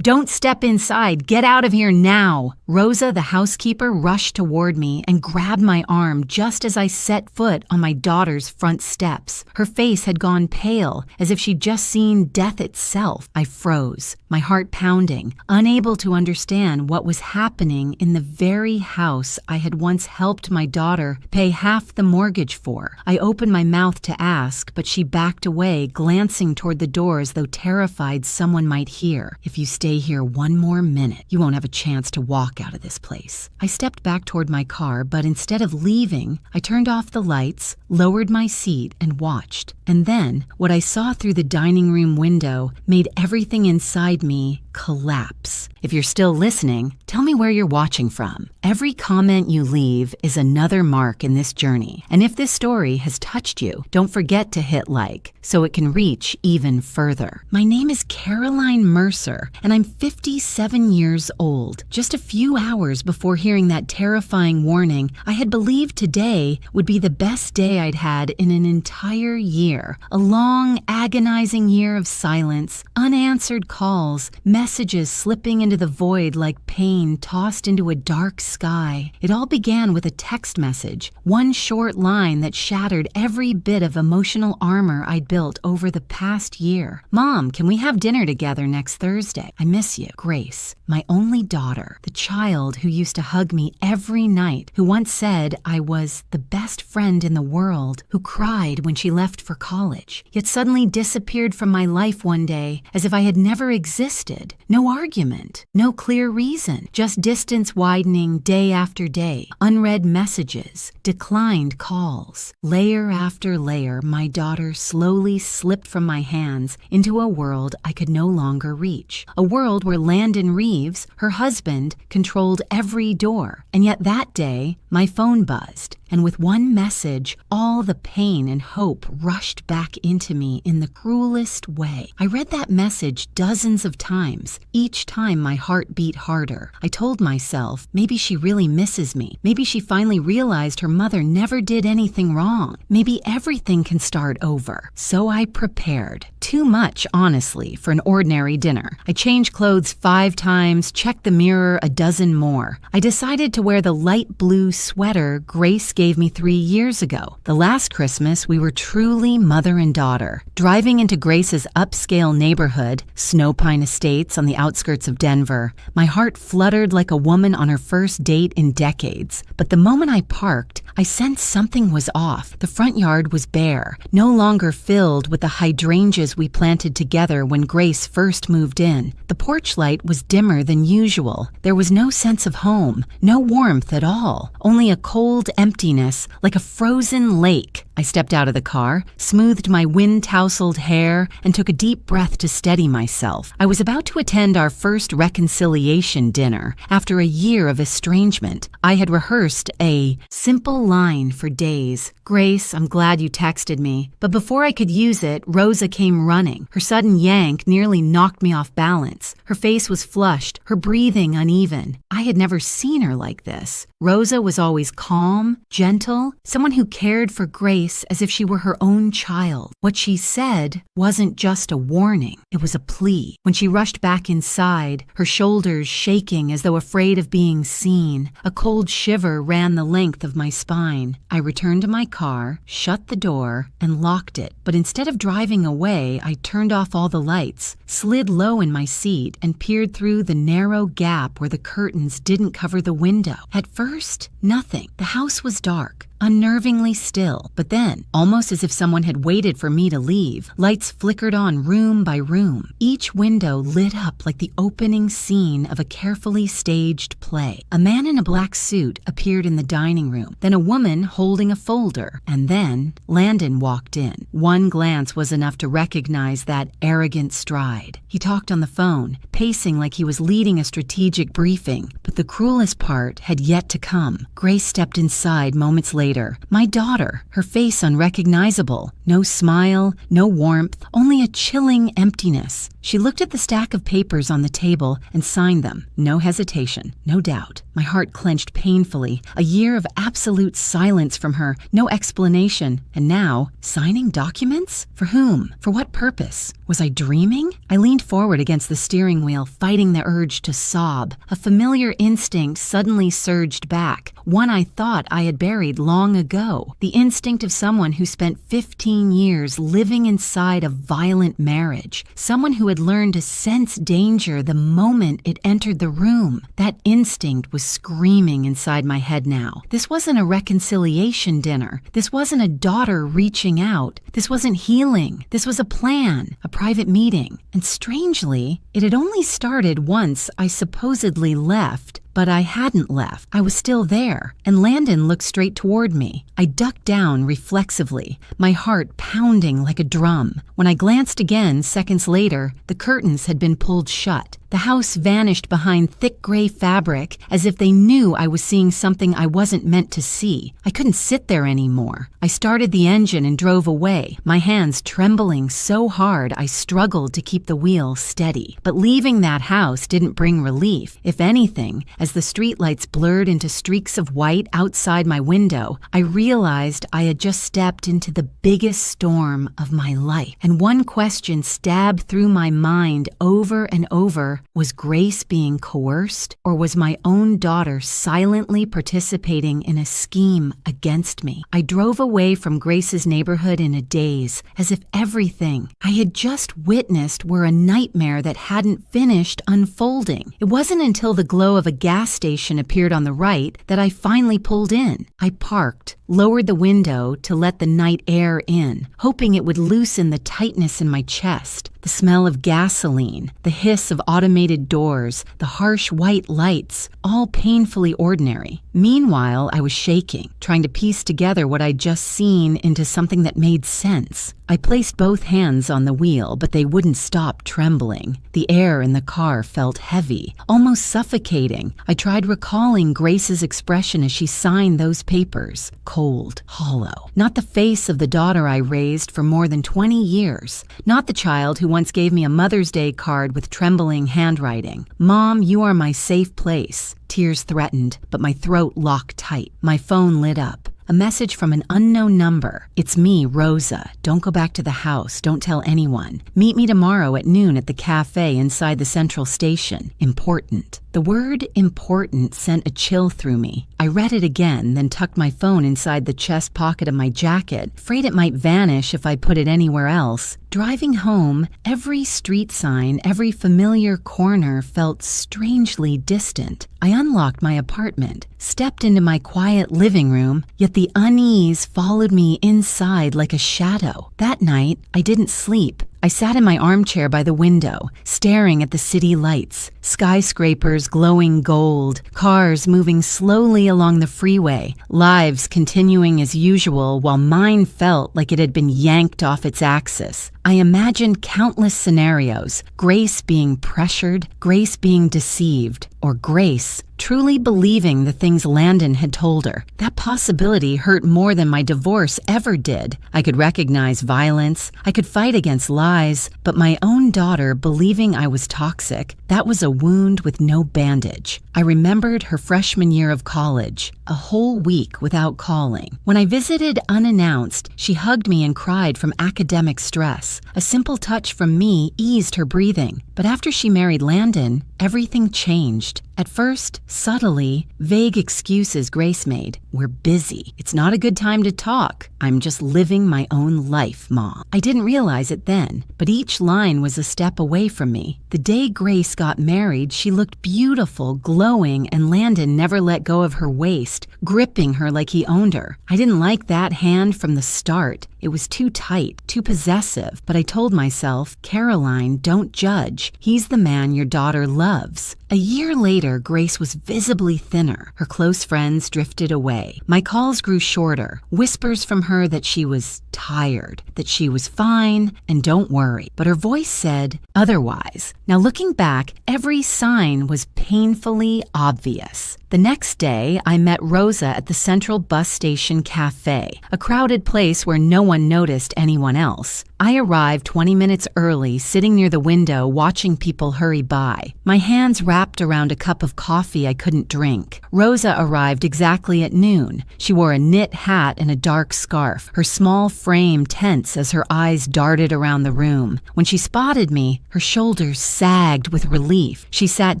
"Don't step inside. Get out of here now." Rosa, the housekeeper, rushed toward me and grabbed my arm just as I set foot on my daughter's front steps. Her face had gone pale, as if she'd just seen death itself. I froze, my heart pounding, unable to understand what was happening in the very house I had once helped my daughter pay half the mortgage for. I opened my mouth to ask, but she backed away, glancing toward the door as though terrified someone might hear. "If you stay here one more minute, you won't have a chance to walk out of this place." I stepped back toward my car, but instead of leaving, I turned off the lights, lowered my seat, and watched. And then, what I saw through the dining room window made everything inside me collapse. If you're still listening, tell me where you're watching from. Every comment you leave is another mark in this journey. And if this story has touched you, don't forget to hit like so it can reach even further. My name is Caroline Mercer, and I'm 57 years old. Just a few hours before hearing that terrifying warning, I had believed today would be the best day I'd had in an entire year. A long, agonizing year of silence, unanswered calls, messages slipping into the void like pain tossed into a dark sky. It all began with a text message, one short line that shattered every bit of emotional armor I'd built over the past year. "Mom, can we have dinner together next Thursday? I miss you. Grace." My only daughter, the child who used to hug me every night, who once said I was the best friend in the world, who cried when she left for college, yet suddenly disappeared from my life one day as if I had never existed. No argument, no clear reason, just distance widening day after day, unread messages, declined calls. Layer after layer, my daughter slowly slipped from my hands into a world I could no longer reach. A world where Landon Reeves, her husband, controlled every door. And yet that day, my phone buzzed, and with one message, all the pain and hope rushed back into me in the cruelest way. I read that message dozens of times. Each time my heart beat harder. I told myself, maybe she really misses me. Maybe she finally realized her mother never did anything wrong. Maybe everything can start over. So I prepared. Too much, honestly, for an ordinary dinner. I changed clothes 5 times, checked the mirror a dozen more. I decided to wear the light blue sweater Grace gave me 3 years ago. The last Christmas, we were truly mother and daughter. Driving into Grace's upscale neighborhood, Snow Pine Estates on the outskirts of Denver, my heart fluttered like a woman on her first date in decades. But the moment I parked, I sensed something was off. The front yard was bare, no longer filled with the hydrangeas we planted together when Grace first moved in. The porch light was dimmer than usual. There was no sense of home, no warmth at all, only a cold emptiness like a frozen lake. I stepped out of the car, smoothed my wind-tousled hair, and took a deep breath to steady myself. I was about to attend our first reconciliation dinner after a year of estrangement. I had rehearsed a simple line for days. "Grace, I'm glad you texted me." But before I could use it, Rosa came running. Her sudden yank nearly knocked me off balance. Her face was flushed, her breathing uneven. I had never seen her like this. Rosa was always calm, gentle, someone who cared for Grace as if she were her own child. What she said wasn't just a warning, it was a plea. When she rushed back inside, her shoulders shaking as though afraid of being seen, a cold shiver ran the length of my spine. I returned to my car, shut the door, and locked it. But instead of driving away, I turned off all the lights, slid low in my seat, and peered through the narrow gap where the curtains didn't cover the window. At first, nothing. The house was dark, unnervingly still. But then, almost as if someone had waited for me to leave, lights flickered on room by room. Each window lit up like the opening scene of a carefully staged play. A man in a black suit appeared in the dining room, then a woman holding a folder, and then Landon walked in. One glance was enough to recognize that arrogant stride. He talked on the phone, pacing like he was leading a strategic briefing. But the cruelest part had yet to come. Grace stepped inside moments later. My daughter, her face unrecognizable. No smile, no warmth, only a chilling emptiness. She looked at the stack of papers on the table and signed them. No hesitation, no doubt. My heart clenched painfully. A year of absolute silence from her, no explanation. And now, signing documents? For whom? For what purpose? Was I dreaming? I leaned forward against the steering wheel, fighting the urge to sob. A familiar instinct suddenly surged back, one I thought I had buried long ago. The instinct of someone who spent 15 years living inside a violent marriage. Someone who had learned to sense danger the moment it entered the room. That instinct was screaming inside my head now. This wasn't a reconciliation dinner. This wasn't a daughter reaching out. This wasn't healing. This was a plan, a private meeting. And strangely, it had only started once I supposedly left. But I hadn't left. I was still there, and Landon looked straight toward me. I ducked down reflexively, my heart pounding like a drum. When I glanced again seconds later, the curtains had been pulled shut. The house vanished behind thick gray fabric as if they knew I was seeing something I wasn't meant to see. I couldn't sit there anymore. I started the engine and drove away, my hands trembling so hard I struggled to keep the wheel steady. But leaving that house didn't bring relief. If anything, as the streetlights blurred into streaks of white outside my window, I realized I had just stepped into the biggest storm of my life. And one question stabbed through my mind over and over. Was Grace being coerced, or was my own daughter silently participating in a scheme against me? I drove away from Grace's neighborhood in a daze, as if everything I had just witnessed were a nightmare that hadn't finished unfolding. It wasn't until the glow of a gas station appeared on the right that I finally pulled in. I parked, lowered the window to let the night air in, hoping it would loosen the tightness in my chest. The smell of gasoline, the hiss of automated doors, the harsh white lights, all painfully ordinary. Meanwhile, I was shaking, trying to piece together what I'd just seen into something that made sense. I placed both hands on the wheel, but they wouldn't stop trembling. The air in the car felt heavy, almost suffocating. I tried recalling Grace's expression as she signed those papers. Cold, hollow. Not the face of the daughter I raised for more than 20 years. Not the child who once gave me a Mother's Day card with trembling handwriting. Mom, you are my safe place. Tears threatened, but my throat locked tight. My phone lit up. A message from an unknown number. It's me, Rosa. Don't go back to the house. Don't tell anyone. Meet me tomorrow at noon at the cafe inside the central station. Important. The word important sent a chill through me. I read it again, then tucked my phone inside the chest pocket of my jacket, afraid it might vanish if I put it anywhere else. Driving home, every street sign, every familiar corner felt strangely distant. I unlocked my apartment, stepped into my quiet living room, yet the unease followed me inside like a shadow. That night, I didn't sleep. I sat in my armchair by the window, staring at the city lights, skyscrapers glowing gold, cars moving slowly along the freeway, lives continuing as usual while mine felt like it had been yanked off its axis. I imagined countless scenarios, Grace being pressured, Grace being deceived, or Grace truly believing the things Landon had told her. That possibility hurt more than my divorce ever did. I could recognize violence, I could fight against lies, but my own daughter believing I was toxic, that was a wound with no bandage. I remembered her freshman year of college, a whole week without calling. When I visited unannounced, she hugged me and cried from academic stress. A simple touch from me eased her breathing. But after she married Landon, everything changed. At first, subtly, vague excuses Grace made. We're busy. It's not a good time to talk. I'm just living my own life, Mom. I didn't realize it then, but each line was a step away from me. The day Grace got married, she looked beautiful, glowing, and Landon never let go of her waist, gripping her like he owned her. I didn't like that hand from the start. It was too tight, too possessive, but I told myself, Caroline, don't judge. He's the man your daughter loves. A year later, Grace was visibly thinner. Her close friends drifted away. My calls grew shorter, whispers from her that she was tired, that she was fine, and don't worry. But her voice said otherwise. Now looking back, every sign was painfully obvious. The next day, I met Rosa at the Central Bus Station Cafe, a crowded place where no one noticed anyone else. I arrived 20 minutes early, sitting near the window watching people hurry by, my hands wrapped around a cup of coffee I couldn't drink. Rosa arrived exactly at noon. She wore a knit hat and a dark scarf, her small frame tense as her eyes darted around the room. When she spotted me, her shoulders sagged with relief. She sat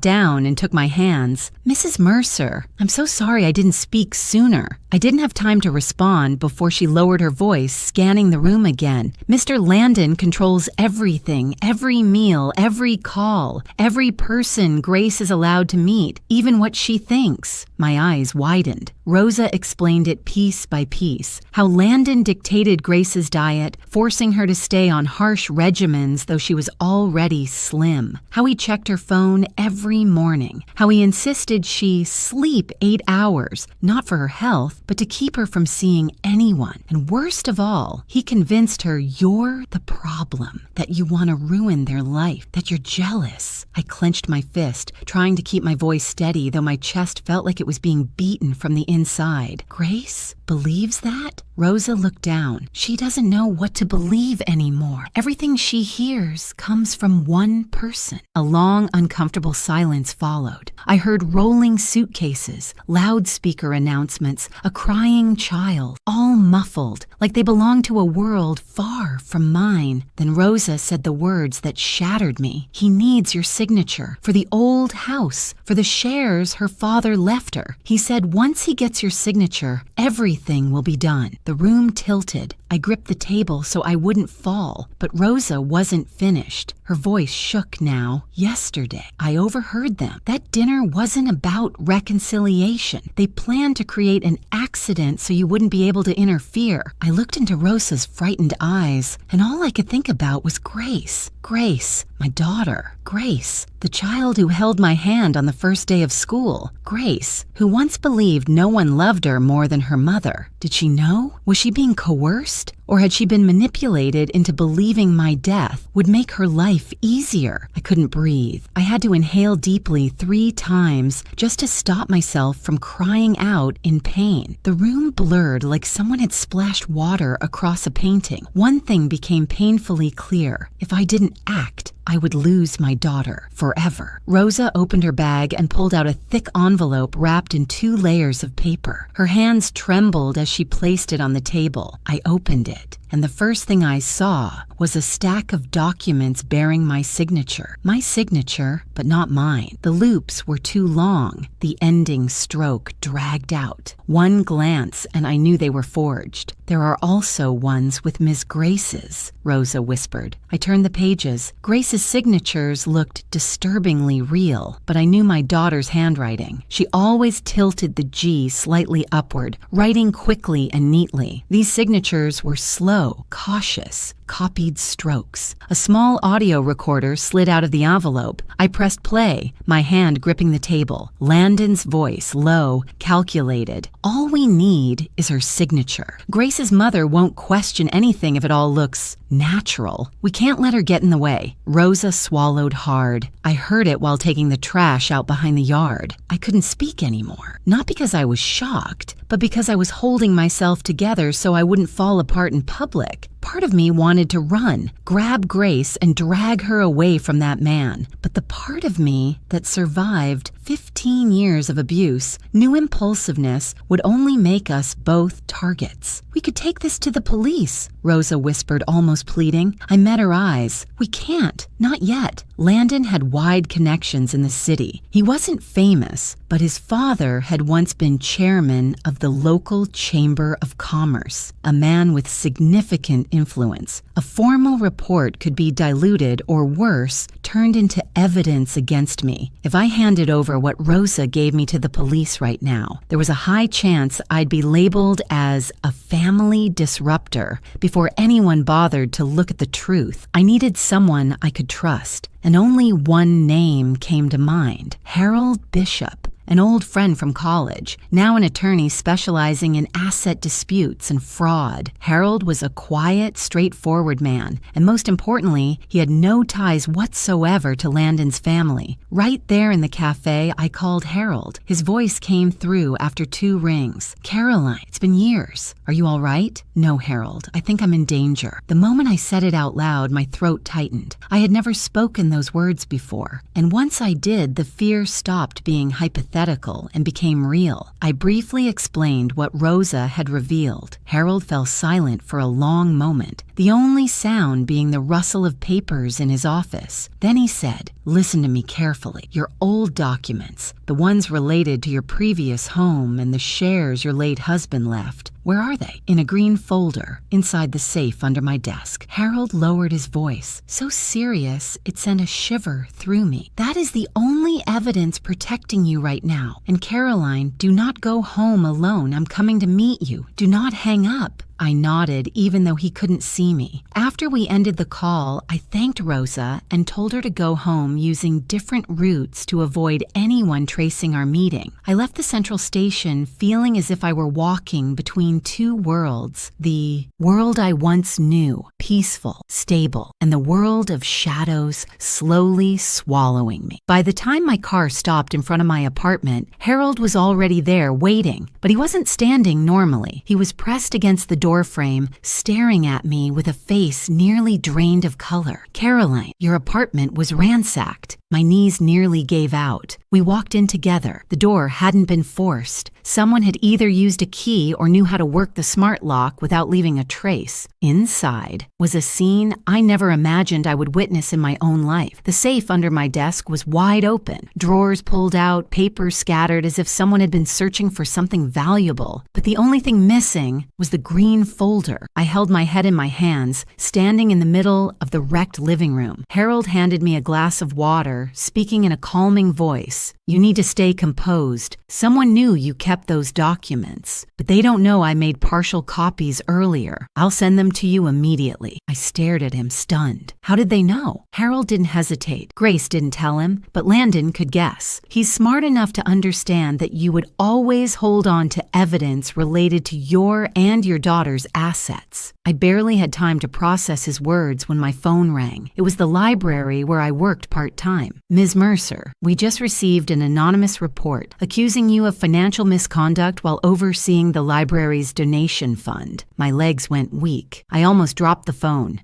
down and took my hands. "Mrs. Mercer, I'm so sorry I didn't speak sooner." I didn't have time to respond before she lowered her voice, scanning the room again. "Mr. Landon controls everything, every meal, every call, every person Grace is allowed to meet, even what she thinks." My eyes widened. Rosa explained it piece by piece, how Landon dictated Grace's diet, forcing her to stay on harsh regimens though she was already slim, how he checked her phone every morning, how he insisted she sleep 8 hours, not for her health, but to keep her from seeing anyone. And worst of all, he convinced her you're the problem, that you want to ruin their life, that you're jealous. I clenched my fist, trying to keep my voice steady, though my chest felt like it was being beaten from the inside. Grace believes that? Rosa looked down. She doesn't know what to believe anymore. Everything she hears comes from one person. A long, uncomfortable silence followed. I heard rolling suitcases, loudspeaker announcements, a crying child, all muffled, like they belonged to a world far from mine. Then Rosa said the words that shattered me. "He needs your signature for the old house, for the shares her father left her. He said once he gets your signature, everything will be done." The room tilted. I gripped the table so I wouldn't fall, but Rosa wasn't finished. Her voice shook now. "Yesterday, I overheard them. That dinner wasn't about reconciliation. They planned to create an accident so you wouldn't be able to interfere." I looked into Rosa's frightened eyes, and all I could think about was Grace. Grace, my daughter. Grace, the child who held my hand on the first day of school. Grace, who once believed no one loved her more than her mother. Did she know? Was she being coerced? Or had she been manipulated into believing my death would make her life easier? I couldn't breathe. I had to inhale deeply 3 times just to stop myself from crying out in pain. The room blurred like someone had splashed water across a painting. One thing became painfully clear. If I didn't act, I would lose my daughter forever. Rosa opened her bag and pulled out a thick envelope wrapped in 2 layers of paper. Her hands trembled as she placed it on the table. I opened it, and the first thing I saw was a stack of documents bearing my signature. My signature, but not mine. The loops were too long. The ending stroke dragged out. One glance, and I knew they were forged. "There are also ones with Miss Grace's," Rosa whispered. I turned the pages. Grace's signatures looked disturbingly real, but I knew my daughter's handwriting. She always tilted the G slightly upward, writing quickly and neatly. These signatures were slow, cautious, copied strokes. A small audio recorder slid out of the envelope. I pressed play, my hand gripping the table. Landon's voice, low, calculated. "All we need is her signature. Grace's mother won't question anything if it all looks natural. We can't let her get in the way." Rosa swallowed hard. I heard it while taking the trash out behind the yard. I couldn't speak anymore. Not because I was shocked, but because I was holding myself together so I wouldn't fall apart in public. Part of me wanted to run, grab Grace, and drag her away from that man. But the part of me that survived 15 years of abuse knew impulsiveness would only make us both targets. "We could take this to the police," Rosa whispered, almost pleading. I met her eyes. "We can't. Not yet." Landon had wide connections in the city. He wasn't famous, but his father had once been chairman of the local Chamber of Commerce, a man with significant influence. A formal report could be diluted or worse, turned into evidence against me. If I handed over what Rosa gave me to the police right now, there was a high chance I'd be labeled as a family disruptor before anyone bothered to look at the truth. I needed someone I could trust, and only one name came to mind: Harold Bishop. an old friend from college, now an attorney specializing in asset disputes and fraud. Harold was a quiet, straightforward man, and most importantly, he had no ties whatsoever to Landon's family. Right there in the cafe, I called Harold. His voice came through after 2 rings. "Caroline, it's been years. Are you all right?" "No, Harold. I think I'm in danger." The moment I said it out loud, my throat tightened. I had never spoken those words before, and once I did, the fear stopped being hypothetical and became real. I briefly explained what Rosa had revealed. Harold fell silent for a long moment, the only sound being the rustle of papers in his office. Then he said, "Listen to me carefully. Your old documents, the ones related to your previous home and the shares your late husband left, where are they?" "In a green folder, inside the safe under my desk." Harold lowered his voice, so serious it sent a shiver through me. "That is the only evidence protecting you right now. And Caroline, do not go home alone. I'm coming to meet you. Do not hang up." I nodded, even though he couldn't see me. After we ended the call, I thanked Rosa and told her to go home using different routes to avoid anyone tracing our meeting. I left the central station feeling as if I were walking between 2 worlds. The world I once knew, peaceful, stable, and the world of shadows slowly swallowing me. By the time my car stopped in front of my apartment, Harold was already there waiting, but he wasn't standing normally. He was pressed against the door frame, staring at me with a face nearly drained of color. "Caroline, your apartment was ransacked." My knees nearly gave out. We walked in together. The door hadn't been forced. Someone had either used a key or knew how to work the smart lock without leaving a trace. Inside was a scene I never imagined I would witness in my own life. The safe under my desk was wide open, drawers pulled out, papers scattered as if someone had been searching for something valuable. But the only thing missing was the green folder. I held my head in my hands, standing in the middle of the wrecked living room. Harold handed me a glass of water, speaking in a calming voice. "You need to stay composed. Someone knew you kept those documents, but they don't know I made partial copies earlier. I'll send them to you immediately." I stared at him, stunned. "How did they know?" Harold didn't hesitate. "Grace didn't tell him, but Landon could guess. He's smart enough to understand that you would always hold on to evidence related to your and your daughter's assets." I barely had time to process his words when my phone rang. It was the library where I worked part-time. "Ms. Mercer, we just received an anonymous report accusing you of financial misconduct while overseeing the library's donation fund." My legs went weak. I almost dropped the phone.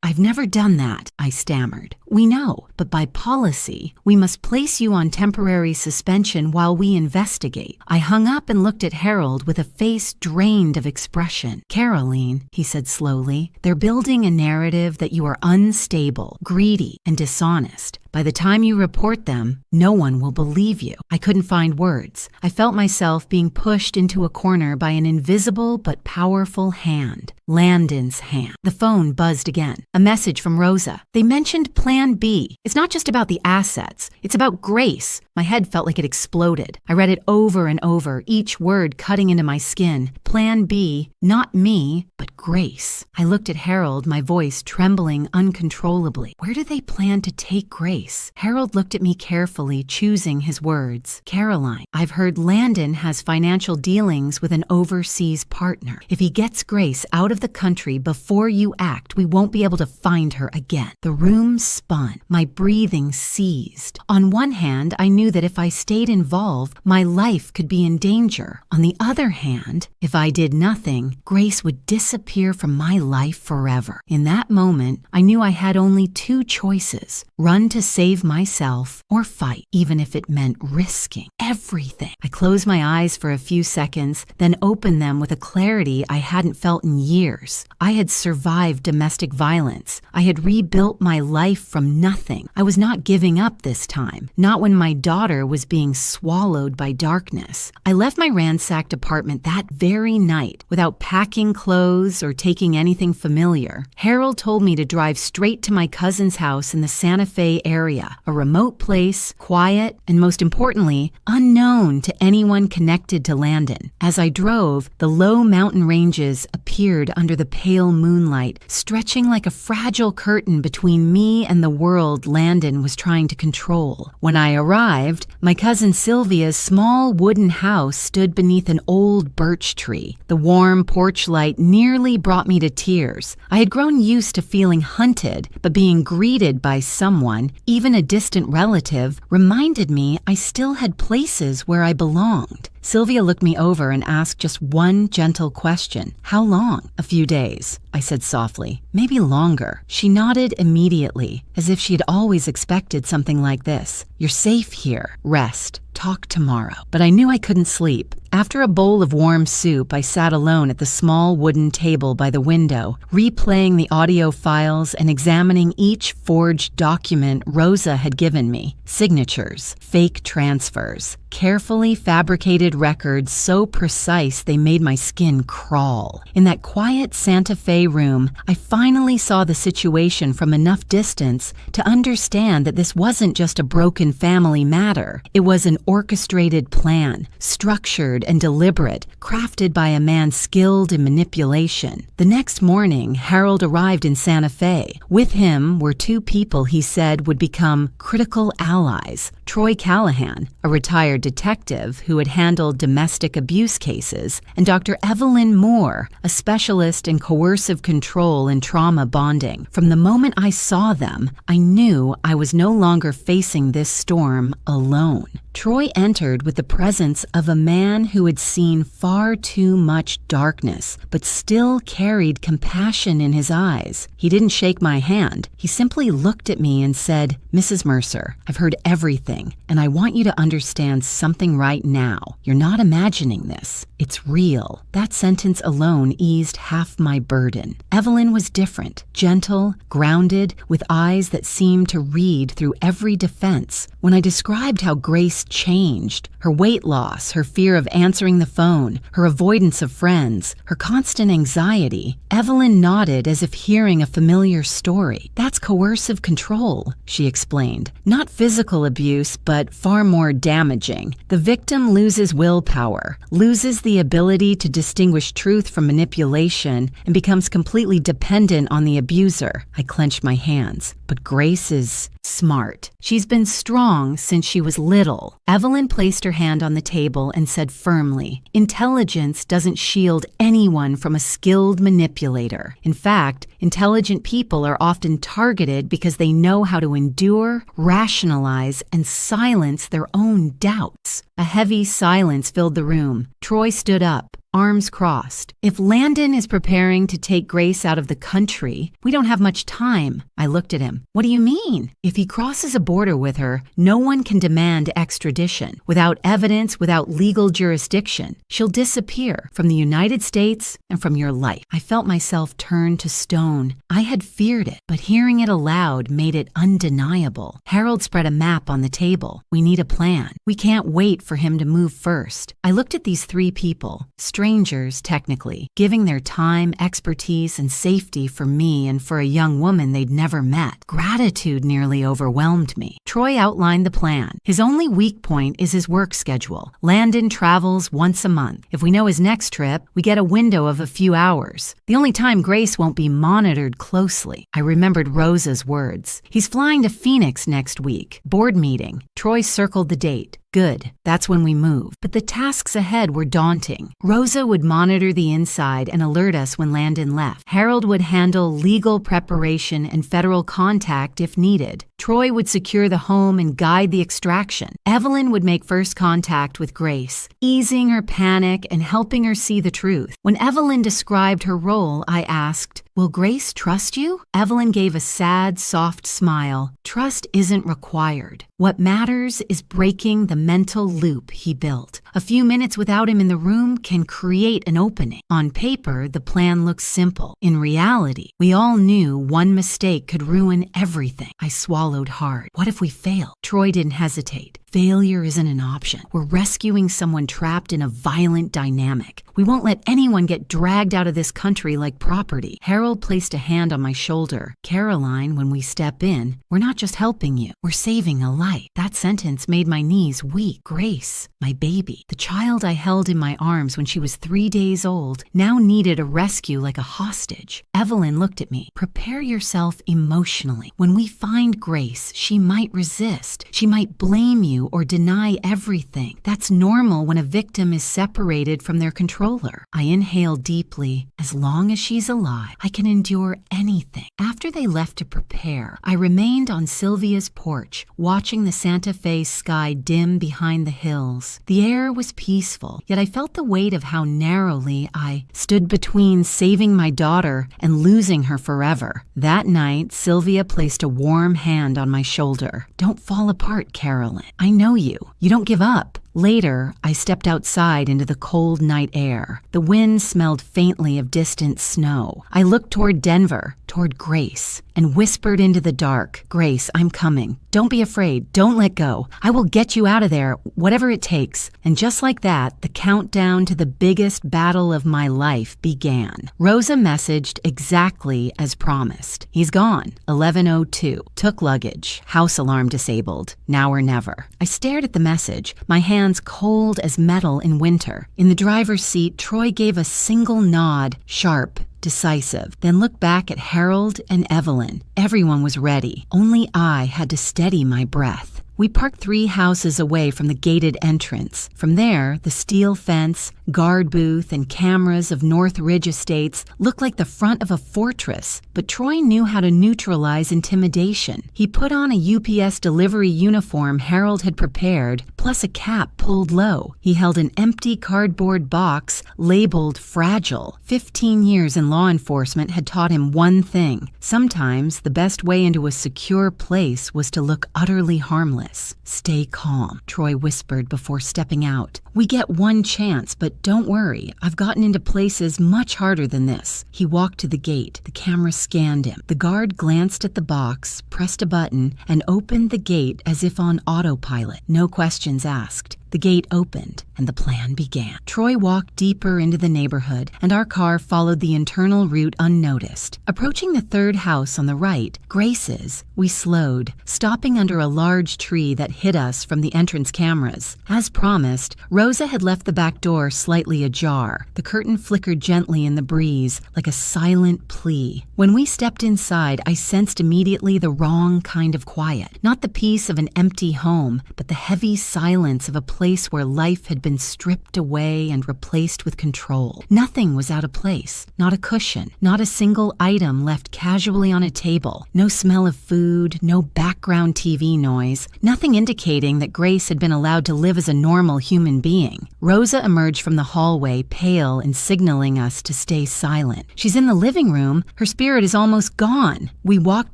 I've never done that," I stammered. "We know, but by policy, we must place you on temporary suspension while we investigate." I hung up and looked at Harold with a face drained of expression. "Caroline," he said slowly, "they're building a narrative that you are unstable, greedy, and dishonest. By the time you report them, no one will believe you." I couldn't find words. I felt myself being pushed into a corner by an invisible but powerful hand. Landon's hand. The phone buzzed again. A message from Rosa. "They mentioned Plan B. It's not just about the assets. It's about Grace." My head felt like it exploded. I read it over and over, each word cutting into my skin. Plan B, not me, but Grace. I looked at Harold, my voice trembling uncontrollably. Where do they plan to take Grace? Harold looked at me carefully, choosing his words. "Caroline, I've heard Landon has financial dealings with an overseas partner. If he gets Grace out of the country before you act, we won't be able to find her again." The room spun. My breathing seized. On one hand, I knew that if I stayed involved, my life could be in danger. On the other hand, if I did nothing, Grace would disappear from my life forever. In that moment, I knew I had only two choices: run to save myself or fight, even if it meant risking everything. I closed my eyes for a few seconds, then opened them with a clarity I hadn't felt in years. I had survived domestic violence. I had rebuilt my life from nothing. I was not giving up this time, not when my daughter was being swallowed by darkness. I left my ransacked apartment that very night without packing clothes or taking anything familiar. Harold told me to drive straight to my cousin's house in the Santa Fe area, a remote place, quiet, and most importantly, unknown to anyone connected to Landon. As I drove, the low mountain ranges appeared glowed under the pale moonlight, stretching like a fragile curtain between me and the world Landon was trying to control. When I arrived, my cousin Sylvia's small wooden house stood beneath an old birch tree. The warm porch light nearly brought me to tears. I had grown used to feeling hunted, but being greeted by someone, even a distant relative, reminded me I still had places where I belonged. Sylvia looked me over and asked just one gentle question. How long? A few days, I said softly. Maybe longer. She nodded immediately, as if she had always expected something like this. You're safe here. Rest. Talk tomorrow. But I knew I couldn't sleep. After a bowl of warm soup, I sat alone at the small wooden table by the window, replaying the audio files and examining each forged document Rosa had given me. Signatures, fake transfers, carefully fabricated records so precise they made my skin crawl. In that quiet Santa Fe room, I finally saw the situation from enough distance to understand that this wasn't just a broken family matter. It was an orchestrated plan, structured and deliberate, crafted by a man skilled in manipulation. The next morning, Harold arrived in Santa Fe. With him were two people he said would become critical allies. Troy Callahan, a retired detective who had handled domestic abuse cases, and Dr. Evelyn Moore, a specialist in coercive control and trauma bonding. From the moment I saw them, I knew I was no longer facing this storm alone. Troy entered with the presence of a man who had seen far too much darkness, but still carried compassion in his eyes. He didn't shake my hand. He simply looked at me and said, Mrs. Mercer, I've heard everything, and I want you to understand something right now. You're not imagining this. It's real. That sentence alone eased half my burden. Evelyn was different, gentle, grounded, with eyes that seemed to read through every defense. When I described how Grace changed, her weight loss, her fear of answering the phone, her avoidance of friends, her constant anxiety, Evelyn nodded as if hearing a familiar story. That's coercive control, she explained. Not physical abuse, but far more damaging. The victim loses willpower, loses the ability to distinguish truth from manipulation, and becomes completely dependent on the abuser. I clenched my hands. But Grace is smart. She's been strong since she was little. Evelyn placed her hand on the table and said firmly, intelligence doesn't shield anyone from a skilled manipulator. In fact, intelligent people are often targeted because they know how to endure, rationalize, and silence their own doubts. A heavy silence filled the room. Troy stood up, arms crossed. If Landon is preparing to take Grace out of the country, we don't have much time. I looked at him. What do you mean? If he crosses a border with her, no one can demand extradition. Without evidence, without legal jurisdiction, she'll disappear from the United States and from your life. I felt myself turn to stone. I had feared it, but hearing it aloud made it undeniable. Harold spread a map on the table. We need a plan. We can't wait for him to move first. I looked at these three people, strangers technically, giving their time, expertise, and safety for me and for a young woman they'd never met. Gratitude nearly overwhelmed me. Troy outlined the plan. His only weak point is his work schedule. Landon travels once a month. If we know his next trip, we get a window of a few hours. The only time Grace won't be monitored closely. I remembered Rosa's words. He's flying to Phoenix next week. Board meeting. Troy circled the date. Good. That's when we move. But the tasks ahead were daunting. Rosa would monitor the inside and alert us when Landon left. Harold would handle legal preparation and federal contact if needed. Troy would secure the home and guide the extraction. Evelyn would make first contact with Grace, easing her panic and helping her see the truth. When Evelyn described her role, I asked, "Will Grace trust you?" Evelyn gave a sad, soft smile. Trust isn't required. What matters is breaking the mental loop he built. A few minutes without him in the room can create an opening. On paper, the plan looks simple. In reality, we all knew one mistake could ruin everything. I swallowed hard. What if we fail? Troy didn't hesitate. Failure isn't an option. We're rescuing someone trapped in a violent dynamic. We won't let anyone get dragged out of this country like property. Harold placed a hand on my shoulder. Caroline, when we step in, we're not just helping you, we're saving a life. That sentence made my knees weak. Grace, my baby, the child I held in my arms when she was 3 days old, now needed a rescue like a hostage. Evelyn looked at me. Prepare yourself emotionally. When we find Grace, she might resist. She might blame you or deny everything. That's normal when a victim is separated from their controller. I inhaled deeply. As long as she's alive, I can endure anything. After they left to prepare, I remained on Sylvia's porch, watching the Santa Fe sky dim behind the hills. The air was peaceful, yet I felt the weight of how narrowly I stood between saving my daughter and losing her forever. That night, Sylvia placed a warm hand on my shoulder. Don't fall apart, Carolyn. I know you. You don't give up. Later, I stepped outside into the cold night air. The wind smelled faintly of distant snow. I looked toward Denver, toward Grace, and whispered into the dark, Grace, I'm coming. Don't be afraid. Don't let go. I will get you out of there, whatever it takes. And just like that, the countdown to the biggest battle of my life began. Rosa messaged exactly as promised. He's gone. 11:02. Took luggage. House alarm disabled. Now or never. I stared at the message, my hands cold as metal in winter. In the driver's seat, Troy gave a single nod, sharp, decisive, then looked back at Harold and Evelyn. Everyone was ready. Only I had to steady my breath. We parked 3 houses away from the gated entrance. From there, the steel fence, guard booth, and cameras of North Ridge Estates looked like the front of a fortress, but Troy knew how to neutralize intimidation. He put on a UPS delivery uniform Harold had prepared, plus a cap pulled low. He held an empty cardboard box labeled fragile. 15 years in law enforcement had taught him one thing. Sometimes the best way into a secure place was to look utterly harmless. Stay calm, Troy whispered before stepping out. We get one chance, but don't worry. I've gotten into places much harder than this. He walked to the gate. The camera scanned him. The guard glanced at the box, pressed a button, and opened the gate as if on autopilot. No questions asked. The gate opened, and the plan began. Troy walked deeper into the neighborhood, and our car followed the internal route unnoticed. Approaching the 3rd house on the right, Grace's, we slowed, stopping under a large tree that hid us from the entrance cameras. As promised, Rosa had left the back door slightly ajar. The curtain flickered gently in the breeze, like a silent plea. When we stepped inside, I sensed immediately the wrong kind of quiet. Not the peace of an empty home, but the heavy silence of a place where life had been stripped away and replaced with control. Nothing was out of place. Not a cushion. Not a single item left casually on a table. No smell of food. No background TV noise. Nothing indicating that Grace had been allowed to live as a normal human being. Rosa emerged from the hallway, pale and signaling us to stay silent. She's in the living room. Her spirit is almost gone. We walked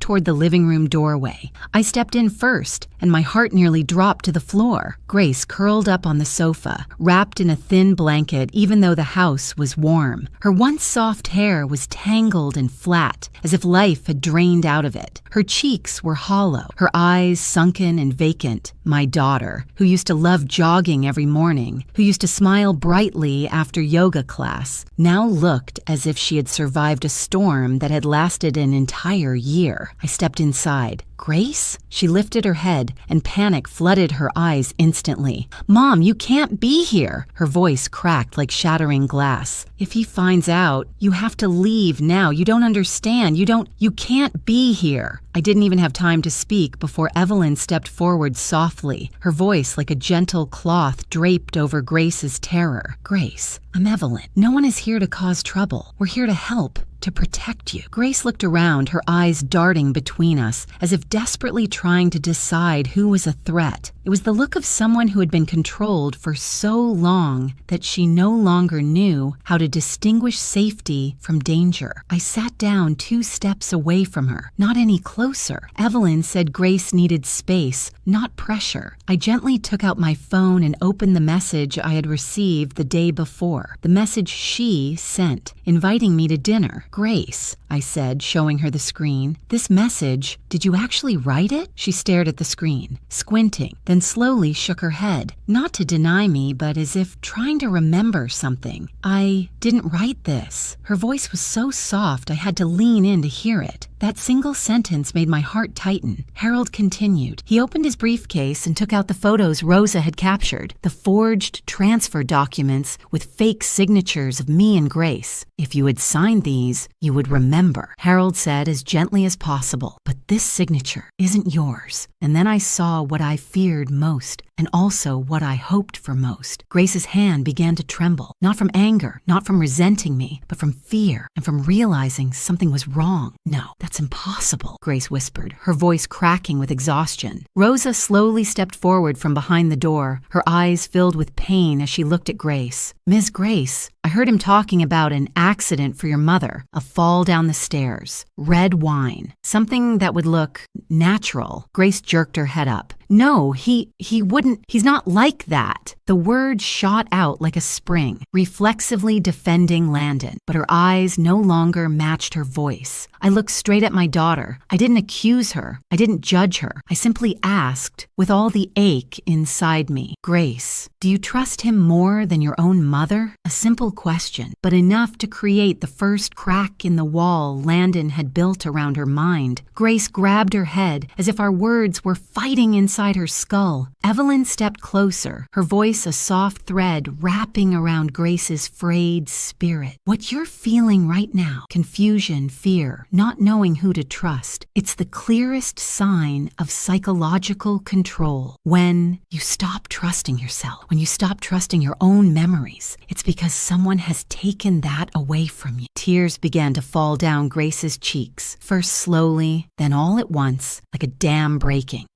toward the living room doorway. I stepped in first, and my heart nearly dropped to the floor. Grace curled up on the sofa, wrapped in a thin blanket even though the house was warm. Her once soft hair was tangled and flat, as if life had drained out of it. Her cheeks were hollow, her eyes sunken and vacant. My daughter, who used to love jogging every morning, who used to smile brightly after yoga class, now looked as if she had survived a storm that had lasted an entire year. I stepped inside. Grace? She lifted her head, and panic flooded her eyes instantly. Mom, you can't be here! Her voice cracked like shattering glass. If he finds out, you have to leave now. You don't understand. You can't be here. I didn't even have time to speak before Evelyn stepped forward softly, her voice like a gentle cloth draped over Grace's terror. Grace, I'm Evelyn. No one is here to cause trouble. We're here to help. To protect you. Grace looked around, her eyes darting between us, as if desperately trying to decide who was a threat. It was the look of someone who had been controlled for so long that she no longer knew how to distinguish safety from danger. I sat down 2 steps away from her, not any closer. Evelyn said Grace needed space, not pressure. I gently took out my phone and opened the message I had received the day before. The message she sent, inviting me to dinner. Grace, I said, showing her the screen. This message, did you actually write it? She stared at the screen, squinting, then then slowly shook her head, not to deny me, but as if trying to remember something. "I didn't write this." Her voice was so soft I had to lean in to hear it. That single sentence made my heart tighten. Harold continued. He opened his briefcase and took out the photos Rosa had captured, the forged transfer documents with fake signatures of me and Grace. "If you had signed these, you would remember," Harold said as gently as possible. "But this signature isn't yours." And then I saw what I feared most, and also what I hoped for most. Grace's hand began to tremble, not from anger, not from resenting me, but from fear and from realizing something was wrong. "No, that's impossible," Grace whispered, her voice cracking with exhaustion. Rosa slowly stepped forward from behind the door, her eyes filled with pain as she looked at Grace. "Ms. Grace, I heard him talking about an accident for your mother, a fall down the stairs, red wine, something that would look natural." Grace jerked her head up. "No, he wouldn't, he's not like that." The words shot out like a spring, reflexively defending Landon, but her eyes no longer matched her voice. I looked straight at my daughter. I didn't accuse her. I didn't judge her. I simply asked, with all the ache inside me, "Grace, do you trust him more than your own mother?" A simple question, but enough to create the first crack in the wall Landon had built around her mind. Grace grabbed her head as if our words were fighting inside her skull. Evelyn stepped closer, her voice a soft thread wrapping around Grace's frayed spirit. "What you're feeling right now, confusion, fear, not knowing who to trust, it's the clearest sign of psychological control. When you stop trusting yourself, when you stop trusting your own memories, it's because someone has taken that away from you." Tears began to fall down Grace's cheeks, first slowly, then all at once, like a dam breaking.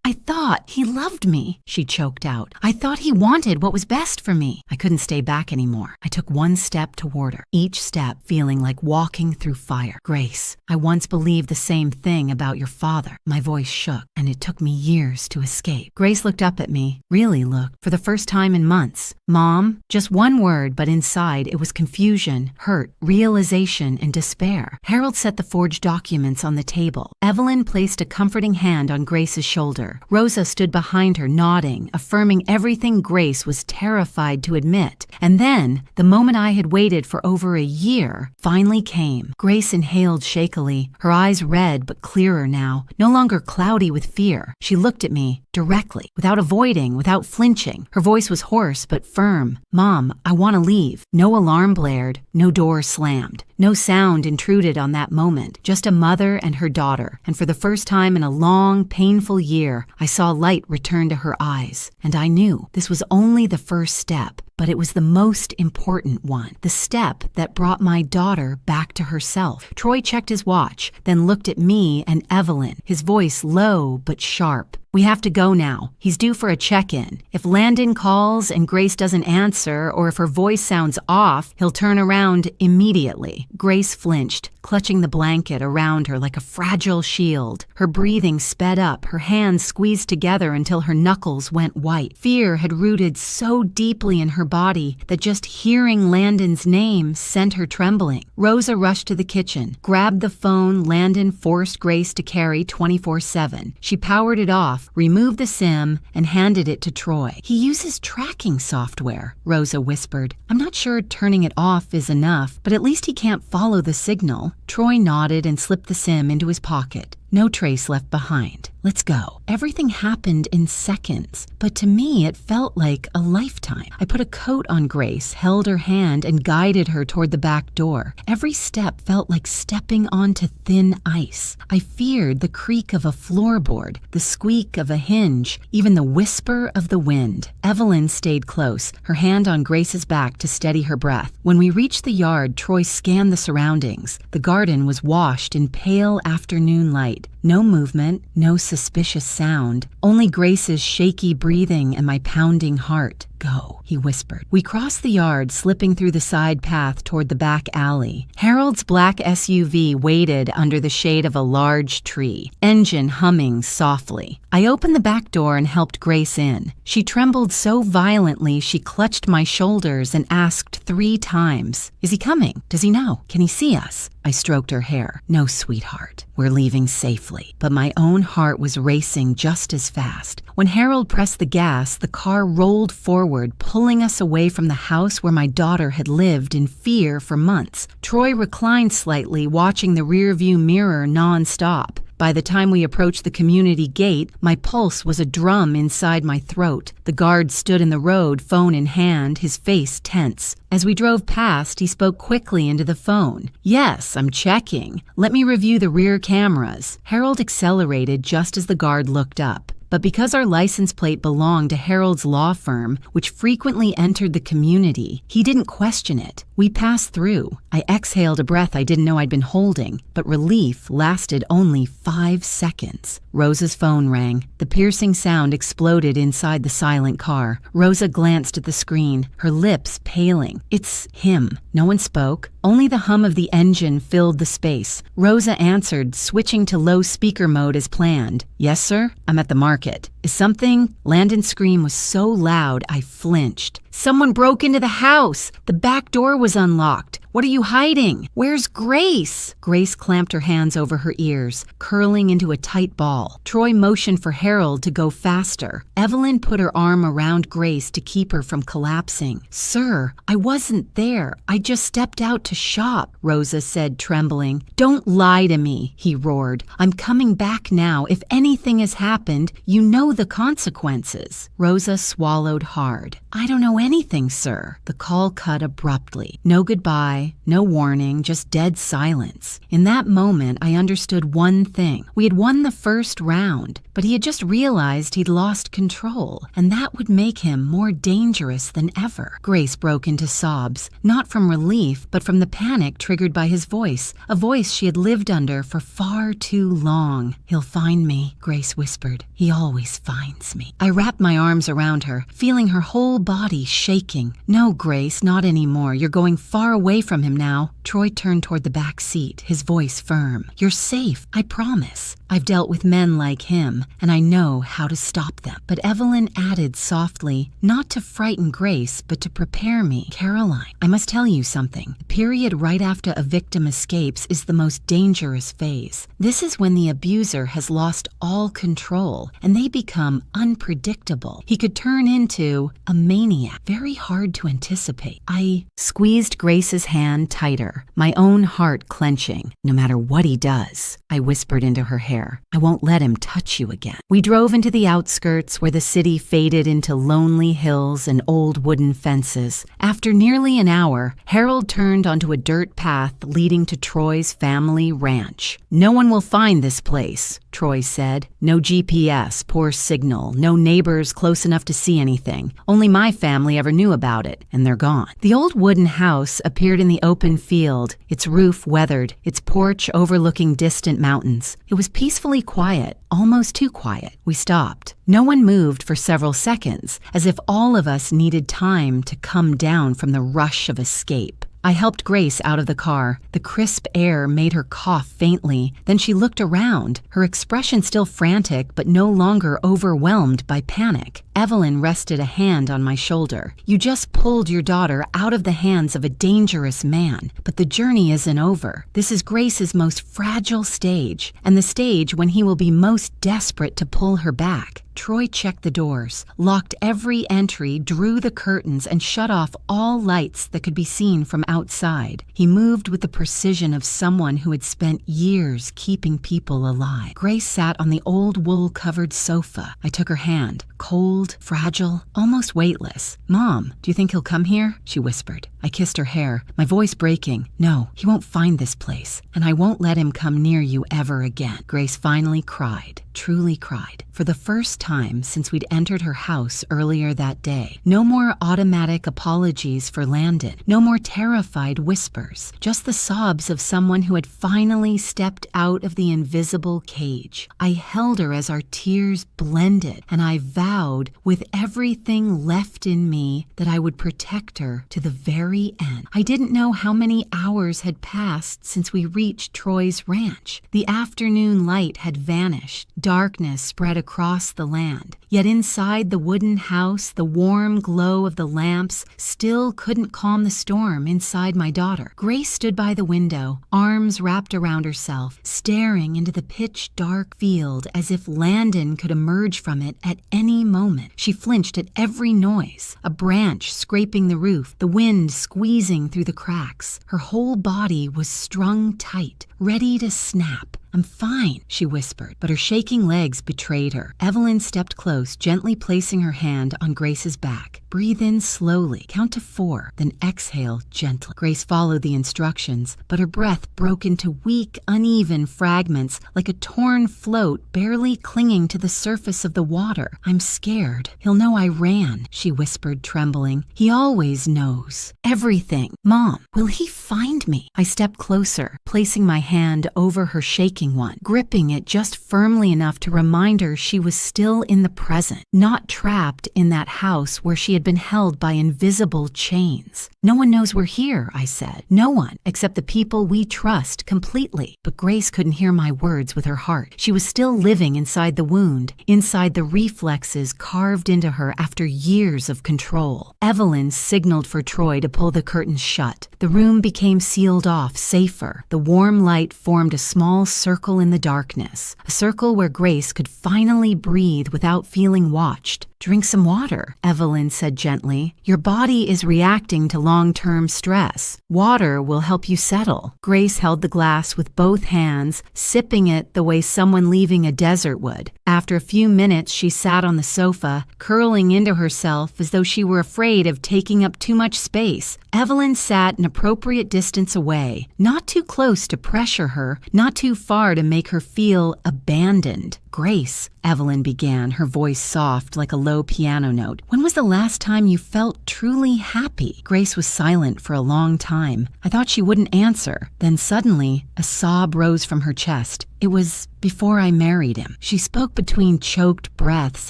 I thought he loved me," she choked out. "I thought he wanted what was best for me." I couldn't stay back anymore. I took one step toward her, each step feeling like walking through fire. "Grace, I once believed the same thing about your father." My voice shook, and it took me years to escape. Grace looked up at me, really looked, for the first time in months. "Mom," just one word, but inside it was confusion, hurt, realization, and despair. Harold set the forged documents on the table. Evelyn placed a comforting hand on Grace's shoulder. Rosa stood behind her, nodding, affirming everything Grace was terrified to admit. And then, the moment I had waited for over a year finally came. Grace inhaled shakily, her eyes red but clearer now, no longer cloudy with fear. She looked at me directly, without avoiding, without flinching. Her voice was hoarse but firm. "Mom, I want to leave." No alarm blared, no door slammed. No sound intruded on that moment, just a mother and her daughter. And for the first time in a long, painful year, I saw light return to her eyes. And I knew this was only the first step, but it was the most important one. The step that brought my daughter back to herself. Troy checked his watch, then looked at me and Evelyn, his voice low but sharp. "We have to go now. He's due for a check-in. If Landon calls and Grace doesn't answer, or if her voice sounds off, he'll turn around immediately." Grace flinched, clutching the blanket around her like a fragile shield. Her breathing sped up, her hands squeezed together until her knuckles went white. Fear had rooted so deeply in her body that just hearing Landon's name sent her trembling. Rosa rushed to the kitchen, grabbed the phone Landon forced Grace to carry 24/7. She powered it off, removed the SIM, and handed it to Troy. "He uses tracking software," Rosa whispered. "I'm not sure turning it off is enough, but at least he can't follow the signal." Troy nodded and slipped the SIM into his pocket. No trace left behind. "Let's go." Everything happened in seconds, but to me it felt like a lifetime. I put a coat on Grace, held her hand, and guided her toward the back door. Every step felt like stepping onto thin ice. I feared the creak of a floorboard, the squeak of a hinge, even the whisper of the wind. Evelyn stayed close, her hand on Grace's back to steady her breath. When we reached the yard, Troy scanned the surroundings. The garden was washed in pale afternoon light. No movement, no suspicious sound, only Grace's shaky breathing and my pounding heart. go," he whispered. We crossed the yard, slipping through the side path toward the back alley. Harold's black SUV waited under the shade of a large tree, engine humming softly. I opened the back door and helped Grace in. She trembled so violently she clutched my shoulders and asked 3 times, "Is he coming? Does he know? Can he see us?" I stroked her hair. "No, sweetheart. We're leaving safely." But my own heart was racing just as fast. When Harold pressed the gas, the car rolled forward, pulling us away from the house where my daughter had lived in fear for months. Troy reclined slightly, watching the rearview mirror nonstop. By the time we approached the community gate, my pulse was a drum inside my throat. The guard stood in the road, phone in hand, his face tense. As we drove past, he spoke quickly into the phone. "Yes, I'm checking. Let me review the rear cameras." Harold accelerated just as the guard looked up. But because our license plate belonged to Harold's law firm, which frequently entered the community, he didn't question it. We passed through. I exhaled a breath I didn't know I'd been holding, but relief lasted only 5 seconds. Rosa's phone rang. The piercing sound exploded inside the silent car. Rosa glanced at the screen, her lips paling. "It's him." No one spoke. Only the hum of the engine filled the space. Rosa answered, switching to low speaker mode as planned. "Yes, sir? I'm at the market. Is something?" Landon's scream was so loud I flinched. "Someone broke into the house! The back door was unlocked! What are you hiding? Where's Grace?" Grace clamped her hands over her ears, curling into a tight ball. Troy motioned for Harold to go faster. Evelyn put her arm around Grace to keep her from collapsing. "Sir, I wasn't there. I just stepped out to shop," Rosa said, trembling. "Don't lie to me," he roared. "I'm coming back now. If anything has happened, you know the consequences." Rosa swallowed hard. "I don't know anything, sir." The call cut abruptly. No goodbye, no warning, just dead silence. In that moment, I understood one thing. We had won the first round, but he had just realized he'd lost control, and that would make him more dangerous than ever. Grace broke into sobs, not from relief, but from the panic triggered by his voice, a voice she had lived under for far too long. "He'll find me," Grace whispered. "He always finds me." I wrapped my arms around her, feeling her whole body shaking. "No, Grace, not anymore. You're going far away from him now." Troy turned toward the back seat, his voice firm. "You're safe, I promise. I've dealt with men like him, and I know how to stop them." But Evelyn added softly, not to frighten Grace, but to prepare me. "Caroline, I must tell you something. The period right after a victim escapes is the most dangerous phase. This is when the abuser has lost all control, and they become unpredictable. He could turn into a maniac. Very hard to anticipate." I squeezed Grace's hand tighter, my own heart clenching. "No matter what he does," I whispered into her hair, "I won't let him touch you again." We drove into the outskirts where the city faded into lonely hills and old wooden fences. After nearly an hour, Harold turned onto a dirt path leading to Troy's family ranch. "No one will find this place," Troy said. "No GPS, poor signal, no neighbors close enough to see anything. Only my family ever knew about it, and they're gone." The old wooden house appeared in the open field, its roof weathered, its porch overlooking distant mountains. It was peacefully quiet, almost too quiet. We stopped. No one moved for several seconds, as if all of us needed time to come down from the rush of escape. I helped Grace out of the car. The crisp air made her cough faintly. Then she looked around, her expression still frantic but no longer overwhelmed by panic. Evelyn rested a hand on my shoulder. "You just pulled your daughter out of the hands of a dangerous man, but the journey isn't over. This is Grace's most fragile stage, and the stage when he will be most desperate to pull her back." Troy checked the doors, locked every entry, drew the curtains, and shut off all lights that could be seen from outside. He moved with the precision of someone who had spent years keeping people alive. Grace sat on the old wool-covered sofa. I took her hand, cold, fragile, almost weightless. "Mom, do you think he'll come here?" she whispered. I kissed her hair, my voice breaking. "No, he won't find this place, and I won't let him come near you ever again." Grace finally cried, truly cried, for the first time since we'd entered her house earlier that day. No more automatic apologies for Landon, no more terrified whispers, just the sobs of someone who had finally stepped out of the invisible cage. I held her as our tears blended, and I vowed with everything left in me that I would protect her to the very end. I didn't know how many hours had passed since we reached Troy's ranch. The afternoon light had vanished. Darkness spread across the land. Yet inside the wooden house, the warm glow of the lamps still couldn't calm the storm inside my daughter. Grace stood by the window, arms wrapped around herself, staring into the pitch-dark field as if Landon could emerge from it at any moment. She flinched at every noise, a branch scraping the roof, the wind squeezing through the cracks. Her whole body was strung tight, ready to snap. "I'm fine," she whispered, but her shaking legs betrayed her. Evelyn stepped close, gently placing her hand on Grace's back. "Breathe in slowly, count to 4, then exhale gently." Grace followed the instructions, but her breath broke into weak, uneven fragments like a torn float barely clinging to the surface of the water. "I'm scared. He'll know I ran," she whispered, trembling. "He always knows. Everything. Mom, will he find me?" I stepped closer, placing my hand over her shaking one, gripping it just firmly enough to remind her she was still in the present, not trapped in that house where she had been held by invisible chains. "No one knows we're here," I said. "No one, except the people we trust completely." But Grace couldn't hear my words with her heart. She was still living inside the wound, inside the reflexes carved into her after years of control. Evelyn signaled for Troy to pull the curtains shut. The room became sealed off, safer. The warm light formed a small circle in the darkness, a circle where Grace could finally breathe without feeling watched. "Drink some water," Evelyn said gently. "Your body is reacting to long-term stress. Water will help you settle." Grace held the glass with both hands, sipping it the way someone leaving a desert would. After a few minutes, she sat on the sofa, curling into herself as though she were afraid of taking up too much space. Evelyn sat an appropriate distance away, not too close to pressure her, not too far to make her feel abandoned. "Grace," Evelyn began, her voice soft like a low piano note, "when was the last time you felt truly happy?" Grace was silent for a long time. I thought she wouldn't answer. Then suddenly, a sob rose from her chest. "It was before I married him." She spoke between choked breaths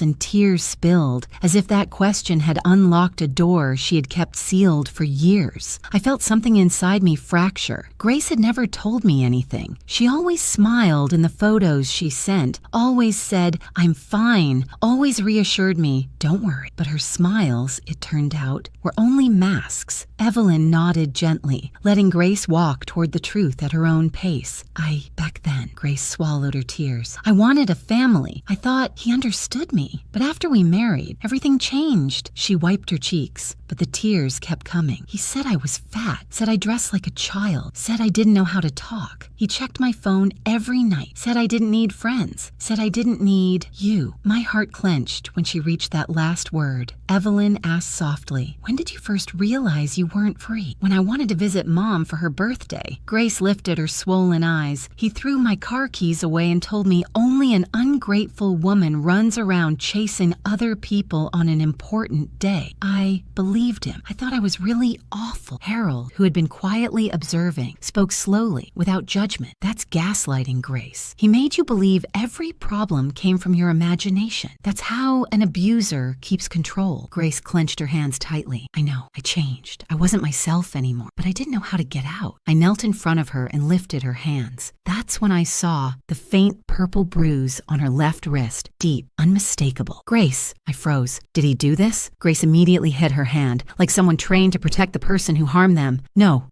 and tears spilled, as if that question had unlocked a door she had kept sealed for years. I felt something inside me fracture. Grace had never told me anything. She always smiled in the photos she sent, always said, "I'm fine," always reassured me, "Don't worry." But her smiles, it turned out, were only masks. Evelyn nodded gently, letting Grace walk toward the truth at her own pace. Back then, Grace swallowed her tears. "I wanted a family. I thought he understood me. But after we married, everything changed." She wiped her cheeks, but the tears kept coming. "He said I was fat, said I dressed like a child, said I didn't know how to talk. He checked my phone every night, said I didn't need friends, said I didn't need you." My heart clenched when she reached that last word. Evelyn asked softly, "When did you first realize you weren't free?" "When I wanted to visit Mom for her birthday." Grace lifted her swollen eyes. "He threw my car keys away and told me only an ungrateful woman runs around chasing other people on an important day. I believed him. I thought I was really awful." Harold, who had been quietly observing, spoke slowly, without judgment. "That's gaslighting, Grace. He made you believe every problem came from your imagination. That's how an abuser keeps control." Grace clenched her hands tightly. "I know. I changed. I wasn't myself anymore, but I didn't know how to get out." I knelt in front of her and lifted her hands. That's when I saw the faint purple bruise on her left wrist, deep, unmistakable. "Grace," I froze. "Did he do this?" Grace immediately hid her hand, like someone trained to protect the person who harmed them. No,